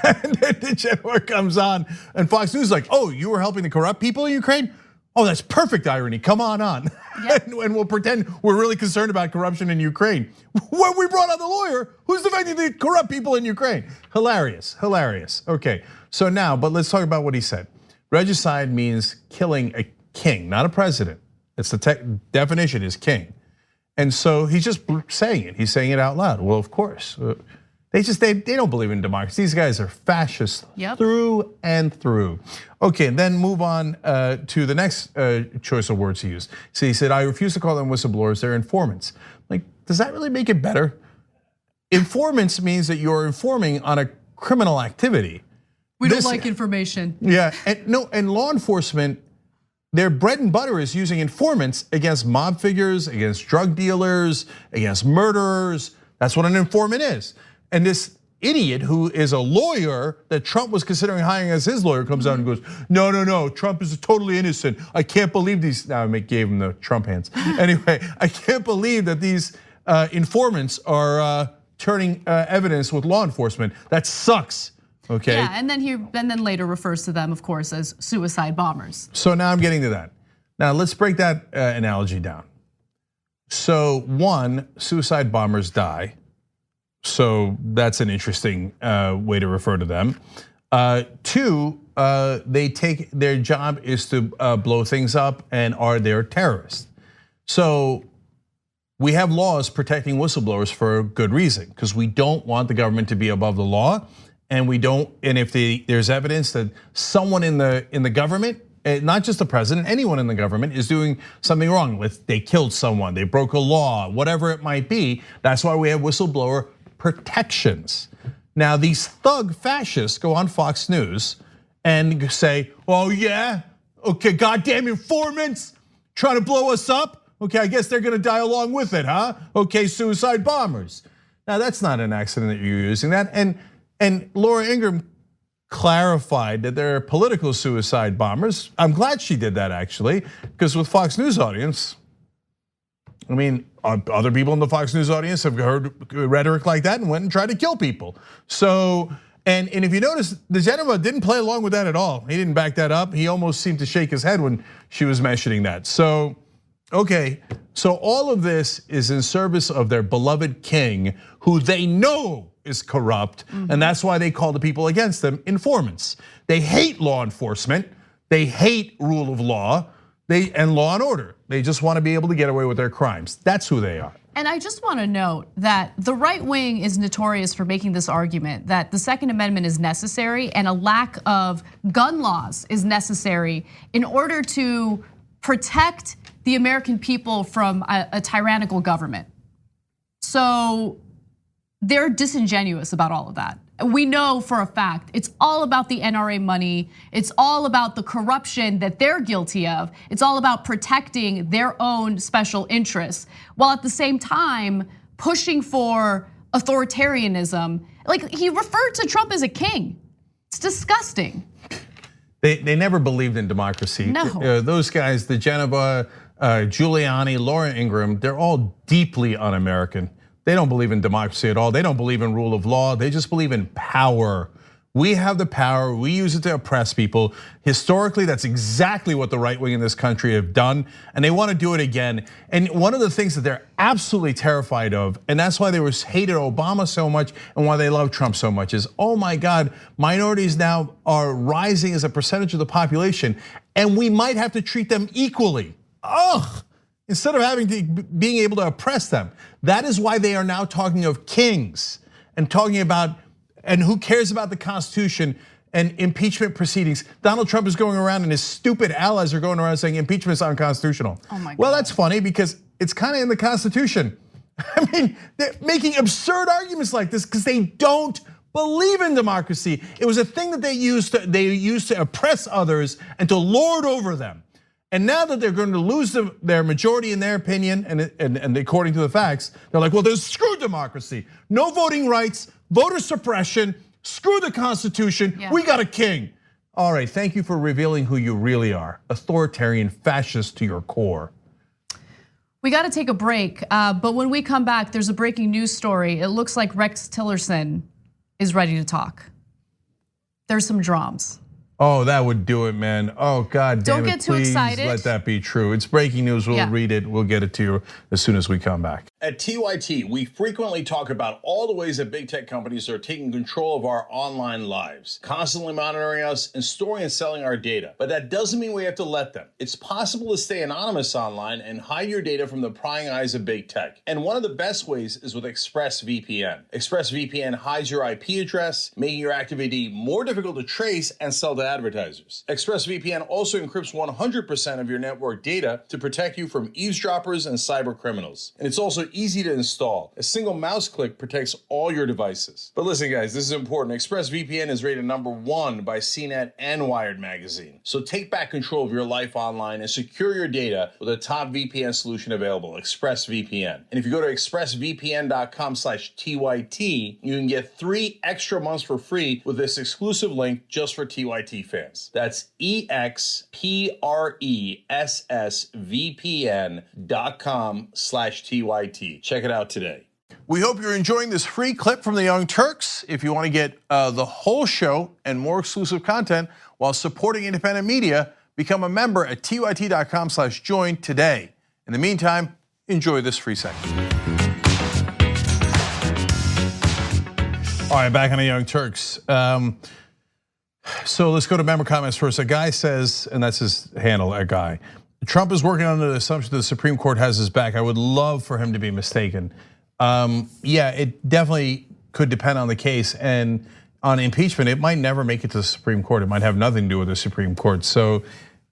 And then diGenova comes on and Fox News is like, oh, you were helping the corrupt people in Ukraine? Oh, that's perfect irony, come on. Yep. And we'll pretend we're really concerned about corruption in Ukraine. When we brought on the lawyer who's defending the corrupt people in Ukraine. Hilarious, hilarious. Okay, so now, but let's talk about what he said. Regicide means killing a king, not a president. It's the definition is king. And so he's just saying it, he's saying it out loud. Well, of course. They don't believe in democracy. These guys are fascists through and through. Okay, then move on to the next choice of words he used. So he said, I refuse to call them whistleblowers, they're informants. Like, does that really make it better? Informants means that you're informing on a criminal activity. We don't like information. Yeah, and law enforcement their bread and butter is using informants against mob figures, against drug dealers, against murderers. That's what an informant is. And this idiot who is a lawyer that Trump was considering hiring as his lawyer comes out and goes, no, Trump is totally innocent. I can't believe these, now I gave him the Trump hands. Anyway, I can't believe that these informants are turning evidence with law enforcement. That sucks, okay? Yeah, and then later refers to them, of course, as suicide bombers. So now I'm getting to that. Now let's break that analogy down. So one, suicide bombers die. So that's an interesting way to refer to them. Two, they take, their job is to blow things up and are they terrorists. So we have laws protecting whistleblowers for a good reason, because we don't want the government to be above the law, and we don't. And if there's evidence that someone in the government, not just the president, anyone in the government is doing something wrong, they killed someone, they broke a law, whatever it might be, that's why we have whistleblower protections. Now these thug fascists go on Fox News and say, oh yeah, okay, goddamn informants trying to blow us up. Okay, I guess they're gonna die along with it, huh? Okay, suicide bombers. Now that's not an accident that you're using that. And Laura Ingraham clarified that they're political suicide bombers. I'm glad she did that actually, because with Fox News audience, I mean, other people in the Fox News audience have heard rhetoric like that and went and tried to kill people. So, and if you notice, the gentleman didn't play along with that at all. He didn't back that up. He almost seemed to shake his head when she was mentioning that. So, okay, so all of this is in service of their beloved king, who they know is corrupt, and that's why they call the people against them informants. They hate law enforcement, they hate rule of law, and law and order. They just want to be able to get away with their crimes. That's who they are. And I just want to note that the right wing is notorious for making this argument that the Second Amendment is necessary and a lack of gun laws is necessary in order to protect the American people from a tyrannical government. So they're disingenuous about all of that. We know for a fact it's all about the NRA money. It's all about the corruption that they're guilty of. It's all about protecting their own special interests, while at the same time pushing for authoritarianism. Like, he referred to Trump as a king. It's disgusting. They never believed in democracy. No. Those guys, the Geneva, Giuliani, Laura Ingraham, they're all deeply un-American. They don't believe in democracy at all. They don't believe in rule of law. They just believe in power. We have the power, we use it to oppress people. Historically, that's exactly what the right wing in this country have done, and they want to do it again. And one of the things that they're absolutely terrified of, and that's why they hated Obama so much and why they love Trump so much, is, oh my God, minorities now are rising as a percentage of the population, and we might have to treat them equally. Ugh. Instead of being able to oppress them. That is why they are now talking of kings and talking about, and who cares about the Constitution and impeachment proceedings. Donald Trump is going around and his stupid allies are going around saying impeachment is unconstitutional. Oh my God. Well, that's funny because it's kind of in the Constitution. I mean, they're making absurd arguments like this because they don't believe in democracy. It was a thing that they used to oppress others and to lord over them. And now that they're going to lose their majority in their opinion, and according to the facts, they're like, well, there's screw democracy. No voting rights, voter suppression, screw the Constitution, we got a king. All right, thank you for revealing who you really are. Authoritarian fascist to your core. We got to take a break, but when we come back, there's a breaking news story. It looks like Rex Tillerson is ready to talk. There's some drums. Oh, that would do it, man. Oh, God damn it. Don't get too Please excited. Let that be true. It's breaking news. We'll read it. We'll get it to you as soon as we come back. At TYT, we frequently talk about all the ways that big tech companies are taking control of our online lives, constantly monitoring us and storing and selling our data. But that doesn't mean we have to let them. It's possible to stay anonymous online and hide your data from the prying eyes of big tech. And one of the best ways is with ExpressVPN. ExpressVPN hides your IP address, making your active ID more difficult to trace and sell to advertisers. ExpressVPN also encrypts 100% of your network data to protect you from eavesdroppers and cyber criminals. And it's also easy to install. A single mouse click protects all your devices. But listen, guys, this is important. ExpressVPN is rated #1 by CNET and Wired Magazine. So take back control of your life online and secure your data with a top VPN solution available, ExpressVPN. And if you go to expressvpn.com/TYT, you can get 3 extra months for free with this exclusive link just for TYT fans. That's expressvpn.com/TYT. Check it out today. We hope you're enjoying this free clip from the Young Turks. If you want to get the whole show and more exclusive content while supporting independent media, become a member at tyt.com/join today. In the meantime, enjoy this free segment. All right, back on the Young Turks. So let's go to member comments first. A guy says, and that's his handle, a guy, Trump is working under the assumption that the Supreme Court has his back. I would love for him to be mistaken. Yeah, it definitely could depend on the case, and on impeachment, it might never make it to the Supreme Court. It might have nothing to do with the Supreme Court. So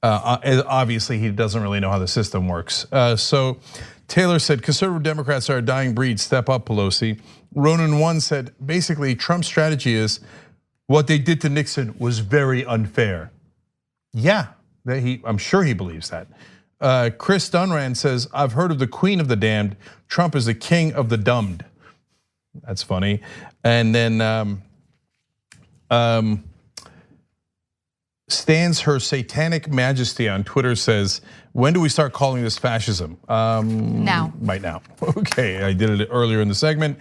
obviously he doesn't really know how the system works. So Taylor said, conservative Democrats are a dying breed, step up, Pelosi. Ronan 1 said, basically Trump's strategy is what they did to Nixon was very unfair. Yeah, I'm sure he believes that. Chris Dunran says, I've heard of the queen of the damned. Trump is the king of the dumbed. That's funny. And then stands her satanic majesty on Twitter says, when do we start calling this fascism? Now. Right now. Okay, I did it earlier in the segment,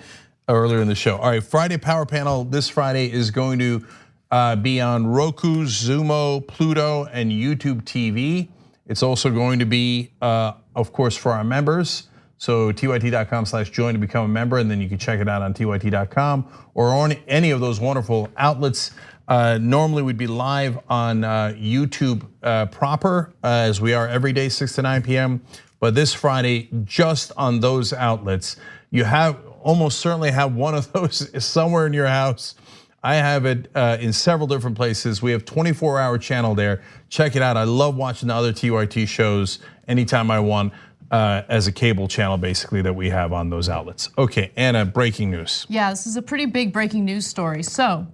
earlier in the show. All right, Friday Power Panel this Friday is going to be on Roku, Zumo, Pluto, and YouTube TV. It's also going to be, of course, for our members. So tyt.com/join to become a member, and then you can check it out on tyt.com or on any of those wonderful outlets. Normally we'd be live on YouTube proper, as we are every day, 6 to 9 p.m. But this Friday, just on those outlets, you almost certainly have one of those somewhere in your house. I have it in several different places. We have 24-hour channel there. Check it out. I love watching the other TYT shows anytime I want as a cable channel, basically, that we have on those outlets. Okay, Anna, breaking news. Yeah, this is a pretty big breaking news story. So,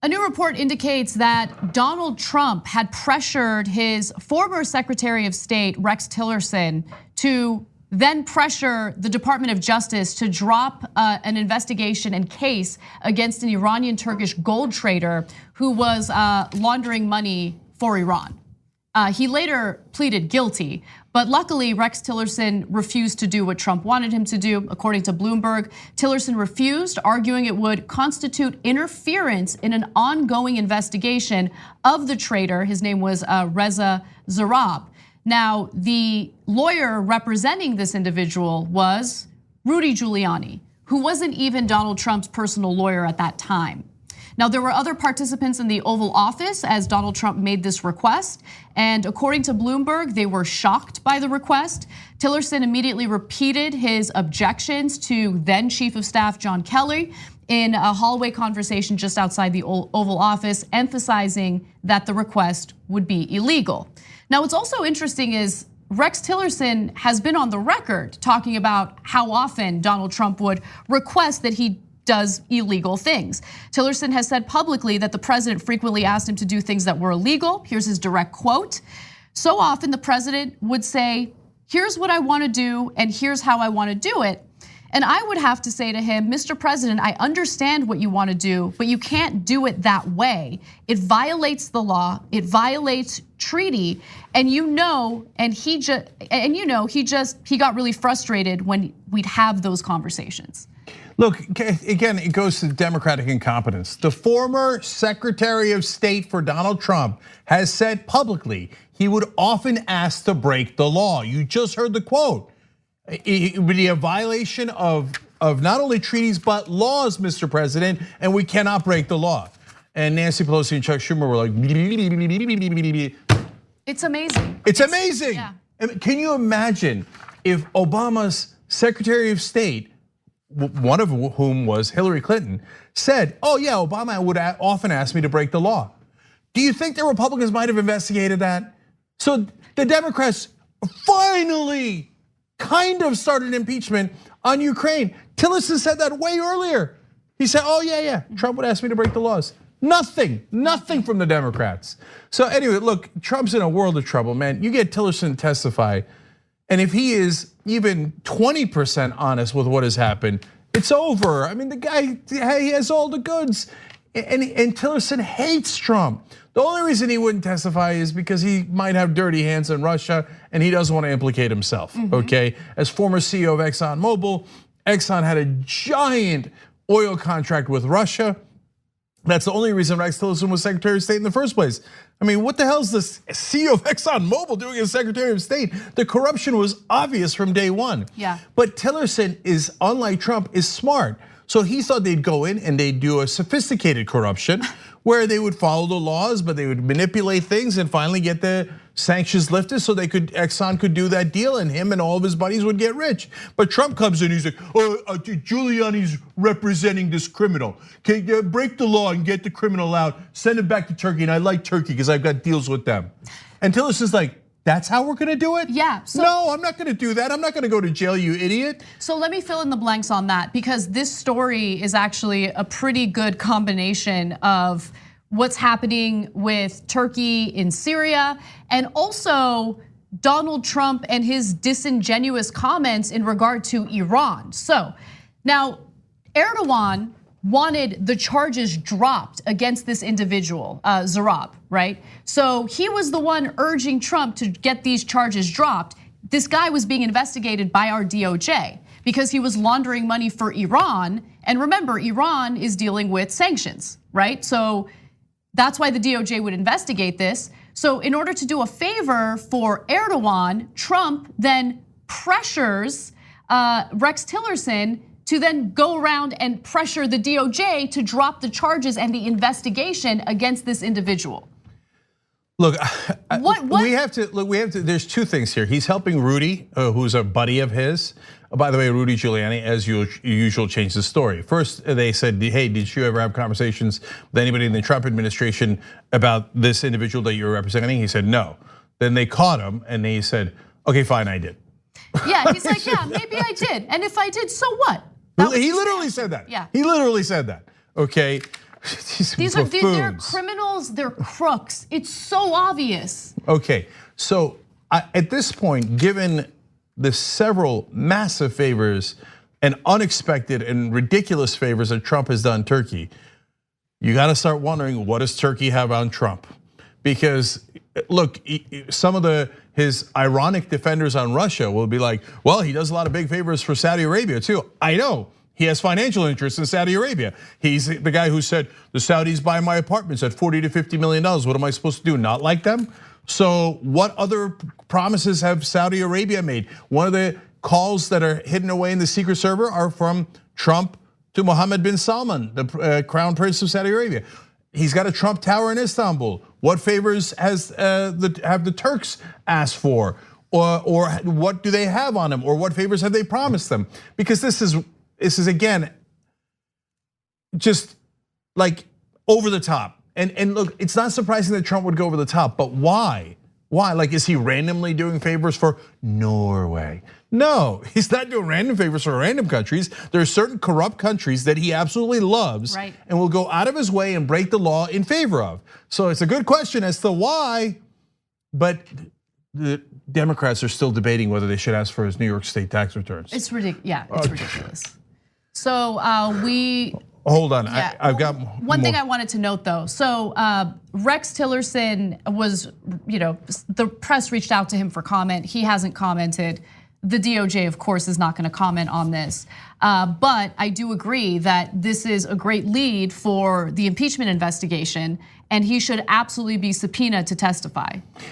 a new report indicates that Donald Trump had pressured his former Secretary of State, Rex Tillerson, to then pressure the Department of Justice to drop an investigation and case against an Iranian Turkish gold trader who was laundering money for Iran. He later pleaded guilty, but luckily Rex Tillerson refused to do what Trump wanted him to do. According to Bloomberg, Tillerson refused, arguing it would constitute interference in an ongoing investigation of the trader. His name was Reza Zarrab. Now, the lawyer representing this individual was Rudy Giuliani, who wasn't even Donald Trump's personal lawyer at that time. Now, there were other participants in the Oval Office as Donald Trump made this request, and according to Bloomberg, they were shocked by the request. Tillerson immediately repeated his objections to then Chief of Staff John Kelly in a hallway conversation just outside the Oval Office, emphasizing that the request would be illegal. Now, what's also interesting is Rex Tillerson has been on the record talking about how often Donald Trump would request that he does illegal things. Tillerson has said publicly that the president frequently asked him to do things that were illegal. Here's his direct quote. So often the president would say, here's what I want to do and here's how I want to do it. And I would have to say to him, Mr. President, I understand what you want to do, but you can't do it that way. It violates the law, it violates treaty, and he got really frustrated when we'd have those conversations. Look, again, it goes to Democratic incompetence. The former Secretary of State for Donald Trump has said publicly he would often ask to break the law. You just heard the quote. It would be a violation of not only treaties but laws, Mr. President, and we cannot break the law. And Nancy Pelosi and Chuck Schumer were like, it's amazing. It's amazing. Yeah. Can you imagine if Obama's Secretary of State, one of whom was Hillary Clinton, said, oh yeah, Obama would often ask me to break the law. Do you think the Republicans might have investigated that? So the Democrats finally kind of started impeachment on Ukraine. Tillerson said that way earlier. He said, oh yeah, Trump would ask me to break the laws. Nothing from the Democrats. So anyway, look, Trump's in a world of trouble, man. You get Tillerson to testify, and if he is even 20% honest with what has happened, it's over. I mean, the guy, he has all the goods. And Tillerson hates Trump. The only reason he wouldn't testify is because he might have dirty hands in Russia and he doesn't want to implicate himself, okay? As former CEO of ExxonMobil, Exxon had a giant oil contract with Russia. That's the only reason Rex Tillerson was Secretary of State in the first place. I mean, what the hell is this CEO of ExxonMobil doing as Secretary of State? The corruption was obvious from day one. Yeah. But Tillerson is, unlike Trump, is smart. So he thought they'd go in and they'd do a sophisticated corruption where they would follow the laws, but they would manipulate things and finally get the sanctions lifted so Exxon could do that deal and him and all of his buddies would get rich. But Trump comes in, he's like, Giuliani's representing this criminal. Okay, break the law and get the criminal out, send him back to Turkey, and I like Turkey because I've got deals with them. And Tillerson's like, that's how we're gonna do it? Yeah. No, I'm not gonna do that. I'm not gonna go to jail, you idiot. So let me fill in the blanks on that, because this story is actually a pretty good combination of what's happening with Turkey in Syria and also Donald Trump and his disingenuous comments in regard to Iran. So now Erdogan wanted the charges dropped against this individual, Zarab, right? So he was the one urging Trump to get these charges dropped. This guy was being investigated by our DOJ because he was laundering money for Iran. And remember, Iran is dealing with sanctions, right? So that's why the DOJ would investigate this. So in order to do a favor for Erdogan, Trump then pressures Rex Tillerson to then go around and pressure the DOJ to drop the charges and the investigation against this individual. Look, we have to. There's two things here. He's helping Rudy, who's a buddy of his. By the way, Rudy Giuliani, as usual, changed the story. First, they said, "Hey, did you ever have conversations with anybody in the Trump administration about this individual that you're representing?" He said, "No." Then they caught him, and they said, "Okay, fine, I did." Yeah, he's like, "Yeah, maybe I did, and if I did, so what?" He literally said that. Yeah, he literally said that. Okay. They're criminals, they're crooks. It's so obvious. Okay, so at this point, given the several massive favors and unexpected and ridiculous favors that Trump has done Turkey, you got to start wondering, what does Turkey have on Trump? Because look, some of his ironic defenders on Russia will be like, well, he does a lot of big favors for Saudi Arabia too. I know. He has financial interests in Saudi Arabia. He's the guy who said, the Saudis buy my apartments at $40 to $50 million. What am I supposed to do, not like them? So what other promises have Saudi Arabia made? One of the calls that are hidden away in the secret server are from Trump to Mohammed bin Salman, the crown prince of Saudi Arabia. He's got a Trump Tower in Istanbul. What favors have the Turks asked for? Or what do they have on him? Or what favors have they promised them? Because this is again, just like over the top. And look, it's not surprising that Trump would go over the top, but why? Why? Like, is he randomly doing favors for Norway? No, he's not doing random favors for random countries. There are certain corrupt countries that he absolutely loves, right, and will go out of his way and break the law in favor of. So it's a good question as to why, but the Democrats are still debating whether they should ask for his New York State tax returns. It's ridiculous. Yeah, it's ridiculous. So we. Hold on, yeah. I've got one thing I wanted to note though. So Rex Tillerson was, the press reached out to him for comment. He hasn't commented. The DOJ, of course, is not going to comment on this. But I do agree that this is a great lead for the impeachment investigation, and he should absolutely be subpoenaed to testify.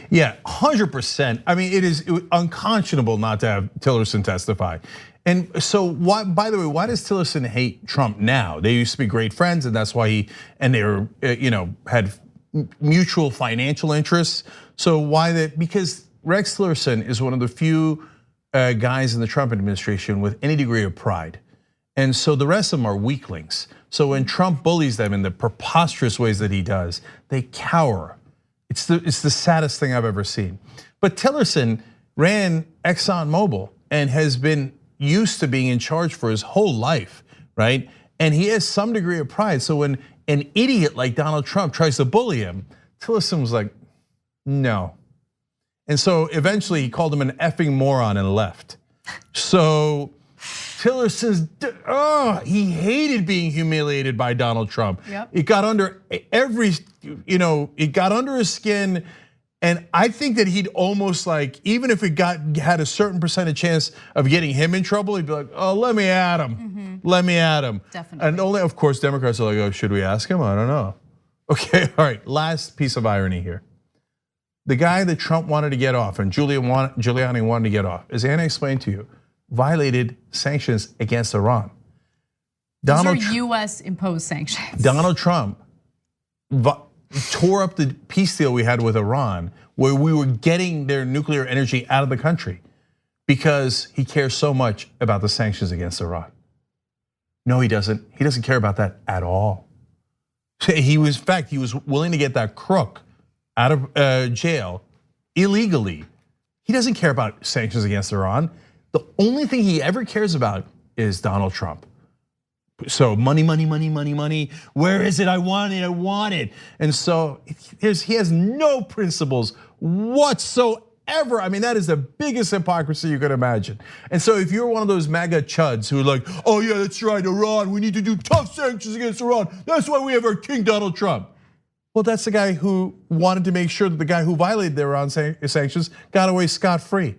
Yeah, 100%. I mean, it is unconscionable not to have Tillerson testify. And so, why? By the way, why does Tillerson hate Trump now? They used to be great friends, and that's why they were, had mutual financial interests. So why that? Because Rex Tillerson is one of the few guys in the Trump administration with any degree of pride, and so the rest of them are weaklings. So when Trump bullies them in the preposterous ways that he does, they cower. It's the saddest thing I've ever seen. But Tillerson ran ExxonMobil. and has been used to being in charge for his whole life, right? And he has some degree of pride. So when an idiot like Donald Trump tries to bully him, Tillerson was like, no. And so eventually he called him an effing moron and left. So Tillerson's, he hated being humiliated by Donald Trump. Yep. It got under it got under his skin. And I think that he'd almost like, even if it had a certain percentage chance of getting him in trouble, he'd be like, oh, let me at him. Let me at him. Definitely. And only, of course, Democrats are like, oh, should we ask him? I don't know. Okay, all right, last piece of irony here. The guy that Trump wanted to get off and Giuliani wanted to get off, as Anna explained to you, violated sanctions against Iran. Those are US imposed sanctions. Donald Trump tore up the peace deal we had with Iran, where we were getting their nuclear energy out of the country because he cares so much about the sanctions against Iran. No, he doesn't. He doesn't care about that at all. He was, in fact, he was willing to get that crook out of jail illegally. He doesn't care about sanctions against Iran. The only thing he ever cares about is Donald Trump. So money, money, money, money, money. Where is it? I want it, I want it. And so he has no principles whatsoever. I mean, that is the biggest hypocrisy you could imagine. And so if you're one of those MAGA chuds who are like, oh yeah, that's right, Iran, we need to do tough sanctions against Iran. That's why we have our King Donald Trump. Well, that's the guy who wanted to make sure that the guy who violated the Iran sanctions got away scot-free.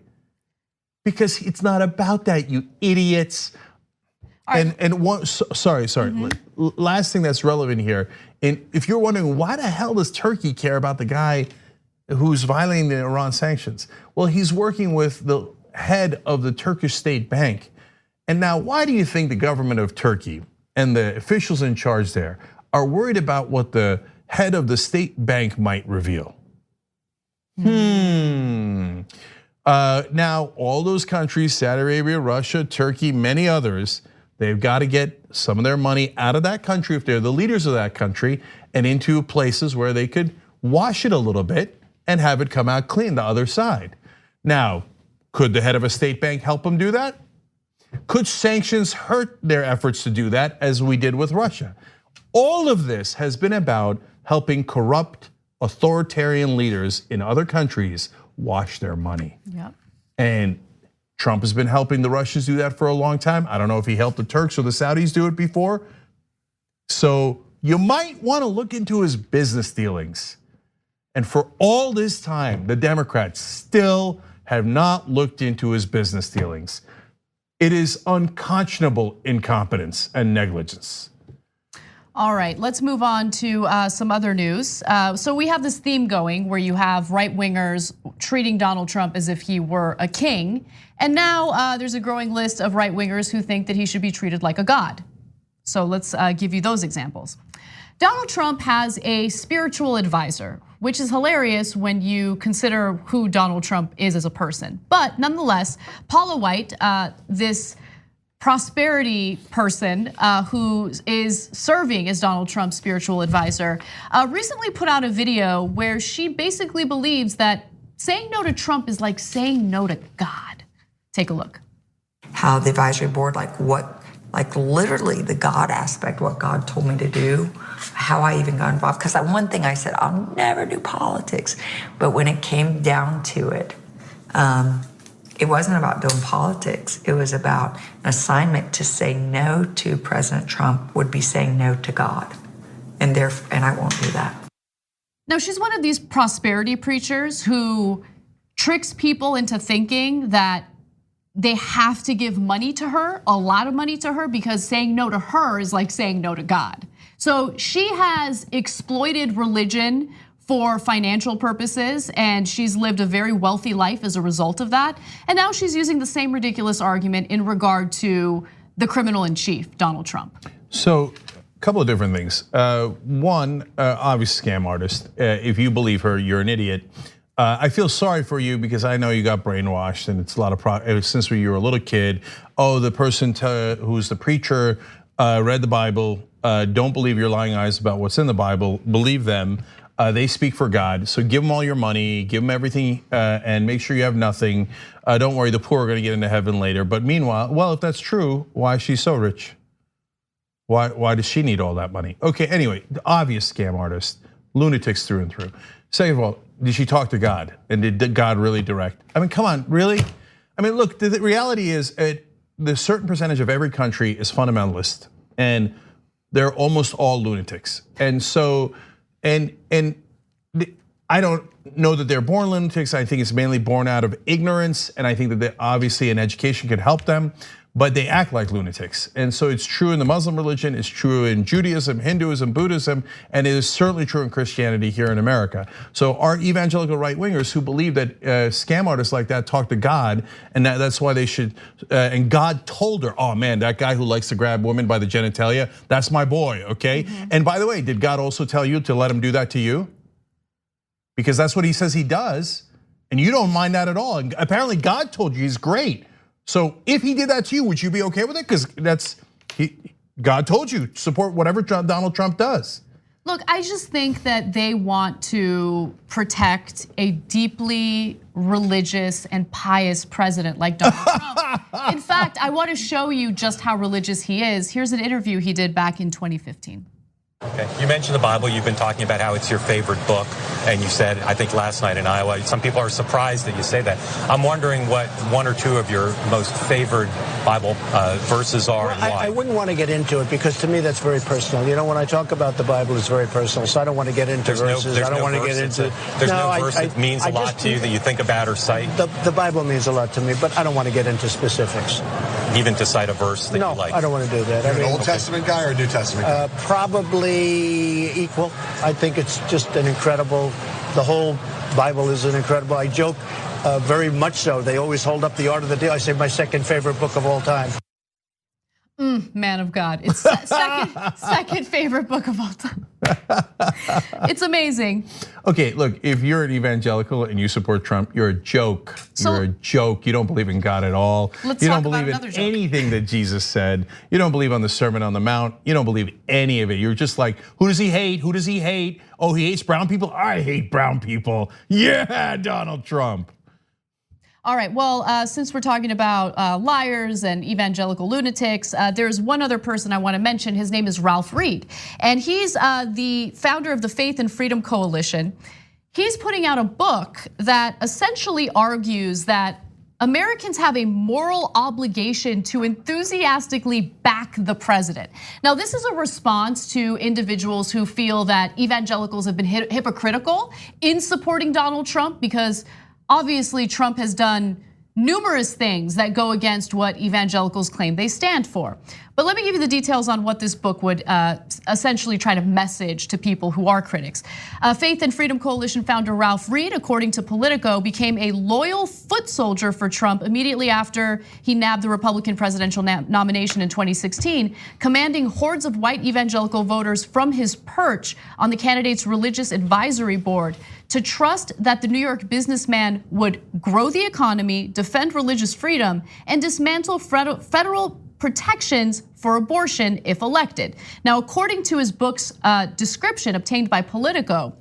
Because it's not about that, you idiots. And one, sorry. Last thing that's relevant here, and if you're wondering why the hell does Turkey care about the guy who's violating the Iran sanctions? Well, he's working with the head of the Turkish state bank. And now, why do you think the government of Turkey and the officials in charge there are worried about what the head of the state bank might reveal? Now, all those countries, Saudi Arabia, Russia, Turkey, many others, they've got to get some of their money out of that country if they're the leaders of that country and into places where they could wash it a little bit and have it come out clean the other side. Now, could the head of a state bank help them do that? Could sanctions hurt their efforts to do that, as we did with Russia? All of this has been about helping corrupt authoritarian leaders in other countries wash their money. Yep. And Trump has been helping the Russians do that for a long time. I don't know if he helped the Turks or the Saudis do it before. So you might want to look into his business dealings. And for all this time, the Democrats still have not looked into his business dealings. It is unconscionable incompetence and negligence. All right, let's move on to some other news. So we have this theme going where you have right-wingers treating Donald Trump as if he were a king. And now there's a growing list of right-wingers who think that he should be treated like a god. So let's give you those examples. Donald Trump has a spiritual advisor, which is hilarious when you consider who Donald Trump is as a person. But nonetheless, Paula White, this prosperity person who is serving as Donald Trump's spiritual advisor, recently put out a video where she basically believes that saying no to Trump is like saying no to God. Take a look. How the advisory board, like literally the God aspect, what God told me to do, how I even got involved. Because one thing I said, I'll never do politics. But when it came down to it, it wasn't about doing politics. It was about an assignment to say no to President Trump would be saying no to God. And I won't do that. Now, she's one of these prosperity preachers who tricks people into thinking that they have to give money to her, a lot of money to her, because saying no to her is like saying no to God. So she has exploited religion for financial purposes, and she's lived a very wealthy life as a result of that. And now she's using the same ridiculous argument in regard to the criminal in chief, Donald Trump. So, a couple of different things. One, obvious scam artist. If you believe her, you're an idiot. I feel sorry for you because I know you got brainwashed, and it's a lot of since you were a little kid. Oh, the person who's the preacher read the Bible. Don't believe your lying eyes about what's in the Bible. Believe them. They speak for God. So give them all your money, give them everything, and make sure you have nothing. Don't worry, the poor are going to get into heaven later. But meanwhile, well, if that's true, why is she so rich? Why does she need all that money? Okay, anyway, the obvious scam artist, lunatics through and through. Second of all, did she talk to God? And did God really direct? I mean, come on, really? I mean, look, the reality is the certain percentage of every country is fundamentalist, and they're almost all lunatics. And so, I don't know that they're born lunatics. I think it's mainly born out of ignorance, and I think that obviously an education could help them, but they act like lunatics. And so it's true in the Muslim religion, it's true in Judaism, Hinduism, Buddhism, and it is certainly true in Christianity here in America. So our evangelical right-wingers who believe that scam artists like that talk to God, and that's why they should, and God told her, oh man, that guy who likes to grab women by the genitalia, that's my boy, okay? And by the way, did God also tell you to let him do that to you? Because that's what he says he does, and you don't mind that at all. And apparently God told you he's great. So if he did that to you, would you be okay with it? Because God told you, support whatever Donald Trump does. Look, I just think that they want to protect a deeply religious and pious president like Donald Trump. In fact, I want to show you just how religious he is. Here's an interview he did back in 2015. Okay. You mentioned the Bible. You've been talking about how it's your favorite book. And you said, I think last night in Iowa, some people are surprised that you say that. I'm wondering what one or two of your most favored Bible verses are and why. I wouldn't want to get into it because to me that's very personal. You know, when I talk about the Bible, it's very personal. So I don't want to get into verses. I don't want to get into. There's no verse that means a lot to you that you think about or cite? The Bible means a lot to me, but I don't want to get into specifics. Even to cite a verse that you like? No, I don't want to do that. You're an Old Testament guy or a New Testament guy? Probably equal. I think it's just an incredible, the whole Bible is an incredible, I joke very much so. They always hold up the Art of the Deal. I say my second favorite book of all time. Man of God, it's second favorite book of all time. It's amazing. Okay, look, if you're an evangelical and you support Trump, you're a joke. You're a joke. You don't believe in God at all. Let's you talk don't about believe another in joke. anything that Jesus said. You don't believe on the Sermon on the Mount. You don't believe any of it. You're just like, who does he hate? Who does he hate? Oh, he hates brown people? I hate brown people. Yeah, Donald Trump. All right, well, since we're talking about liars and evangelical lunatics, there's one other person I want to mention. His name is Ralph Reed, and he's the founder of the Faith and Freedom Coalition. He's putting out a book that essentially argues that Americans have a moral obligation to enthusiastically back the president. Now, this is a response to individuals who feel that evangelicals have been hypocritical in supporting Donald Trump because obviously, Trump has done numerous things that go against what evangelicals claim they stand for. But let me give you the details on what this book would essentially try to message to people who are critics. Faith and Freedom Coalition founder Ralph Reed, according to Politico, became a loyal foot soldier for Trump immediately after he nabbed the Republican presidential nomination in 2016, commanding hordes of white evangelical voters from his perch on the candidate's religious advisory board to trust that the New York businessman would grow the economy, defend religious freedom, and dismantle federal protections for abortion if elected. Now, according to his book's description obtained by Politico,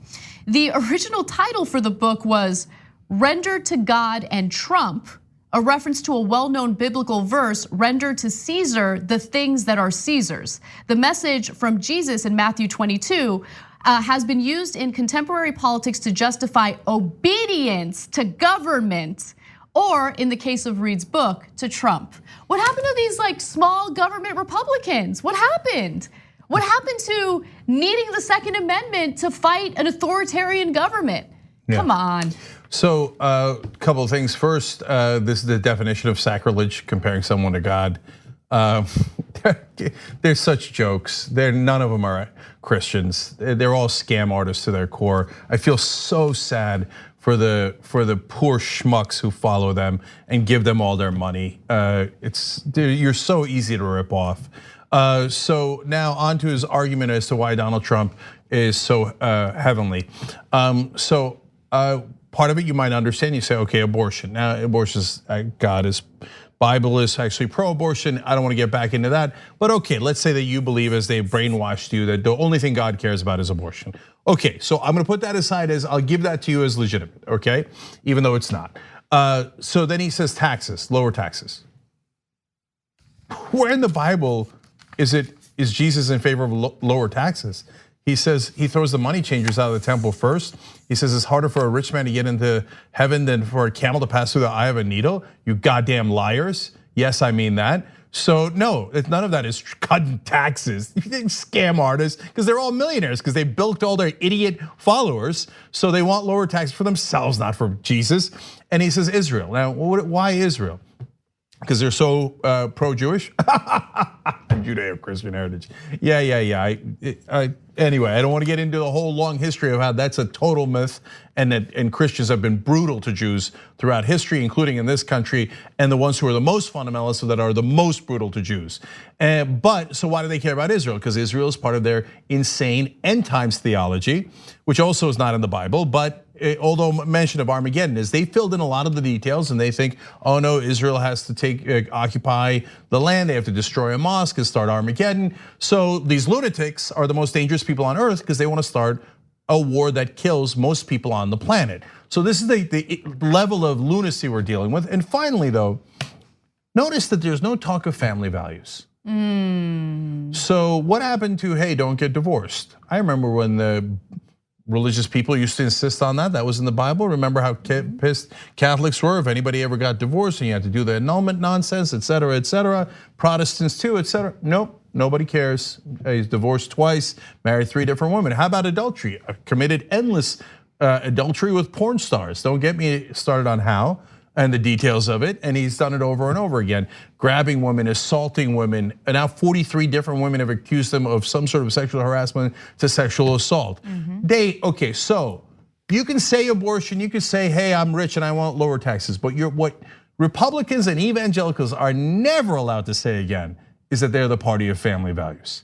the original title for the book was Render to God and Trump, a reference to a well-known biblical verse, render to Caesar the things that are Caesar's. The message from Jesus in Matthew 22 has been used in contemporary politics to justify obedience to government, or in the case of Reed's book, to Trump. What happened to these like small government Republicans? What happened? What happened to needing the Second Amendment to fight an authoritarian government? Yeah. Come on. So a couple of things. First, this is the definition of sacrilege, comparing someone to God. They're such jokes. None of them are Christians. They're all scam artists to their core. I feel so sad for the poor schmucks who follow them and give them all their money. You're so easy to rip off. So now on to his argument as to why Donald Trump is so heavenly. Part of it you might understand. You say, okay, abortion. Now, abortion, God is Bible is actually pro-abortion. I don't want to get back into that. But okay, let's say that you believe, as they brainwashed you, that the only thing God cares about is abortion. Okay, so I'm gonna put that aside as, I'll give that to you as legitimate, okay? Even though it's not. So then he says taxes, lower taxes. Where in the Bible is Jesus in favor of lower taxes? He says he throws the money changers out of the temple first. He says it's harder for a rich man to get into heaven than for a camel to pass through the eye of a needle. You goddamn liars. Yes, I mean that. So no, none of that is cutting taxes. You think scam artists, because they're all millionaires, because they bilked all their idiot followers. So they want lower taxes for themselves, not for Jesus. And he says Israel. Now, why Israel? Because they're so pro-Jewish? Judeo-Christian heritage. Yeah. Anyway, I don't want to get into the whole long history of how that's a total myth, and Christians have been brutal to Jews throughout history, including in this country, and the ones who are the most fundamentalists that are the most brutal to Jews. But so why do they care about Israel? Because Israel is part of their insane end times theology, which also is not in the Bible, but although mention of Armageddon is they filled in a lot of the details, and they think, oh no, Israel has to occupy the land, they have to destroy a mosque and start Armageddon. So these lunatics are the most dangerous people on earth because they want to start a war that kills most people on the planet. So this is the level of lunacy we're dealing with. And finally though, notice that there's no talk of family values. So what happened to, hey, don't get divorced? I remember when the religious people used to insist on that. That was in the Bible. Remember how pissed Catholics were if anybody ever got divorced and you had to do the annulment nonsense, et cetera, et cetera. Protestants too, et cetera. Nope, nobody cares. He's divorced twice, married 3 different women. How about adultery? Committed endless adultery with porn stars. Don't get me started on how and the details of it, and he's done it over and over again. Grabbing women, assaulting women, and now 43 different women have accused him of some sort of sexual harassment to sexual assault. Okay, so you can say abortion, you can say, hey, I'm rich and I want lower taxes, but what Republicans and evangelicals are never allowed to say again is that they're the party of family values.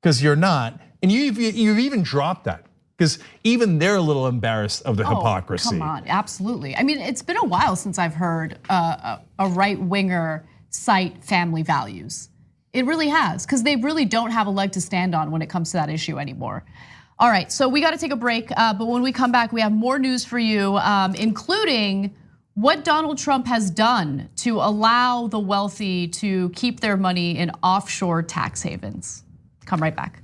Because you're not, and you've even dropped that. Because even they're a little embarrassed of the hypocrisy. Come on, absolutely. I mean, it's been a while since I've heard a right-winger cite family values. It really has, because they really don't have a leg to stand on when it comes to that issue anymore. All right, so we got to take a break, but when we come back, we have more news for you, including what Donald Trump has done to allow the wealthy to keep their money in offshore tax havens. Come right back.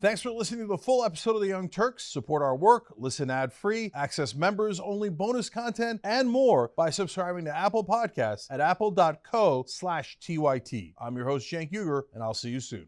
Thanks for listening to the full episode of the Young Turks. Support our work, listen ad-free, access members-only bonus content, and more by subscribing to Apple Podcasts at apple.co/TYT. I'm your host, Cenk, and I'll see you soon.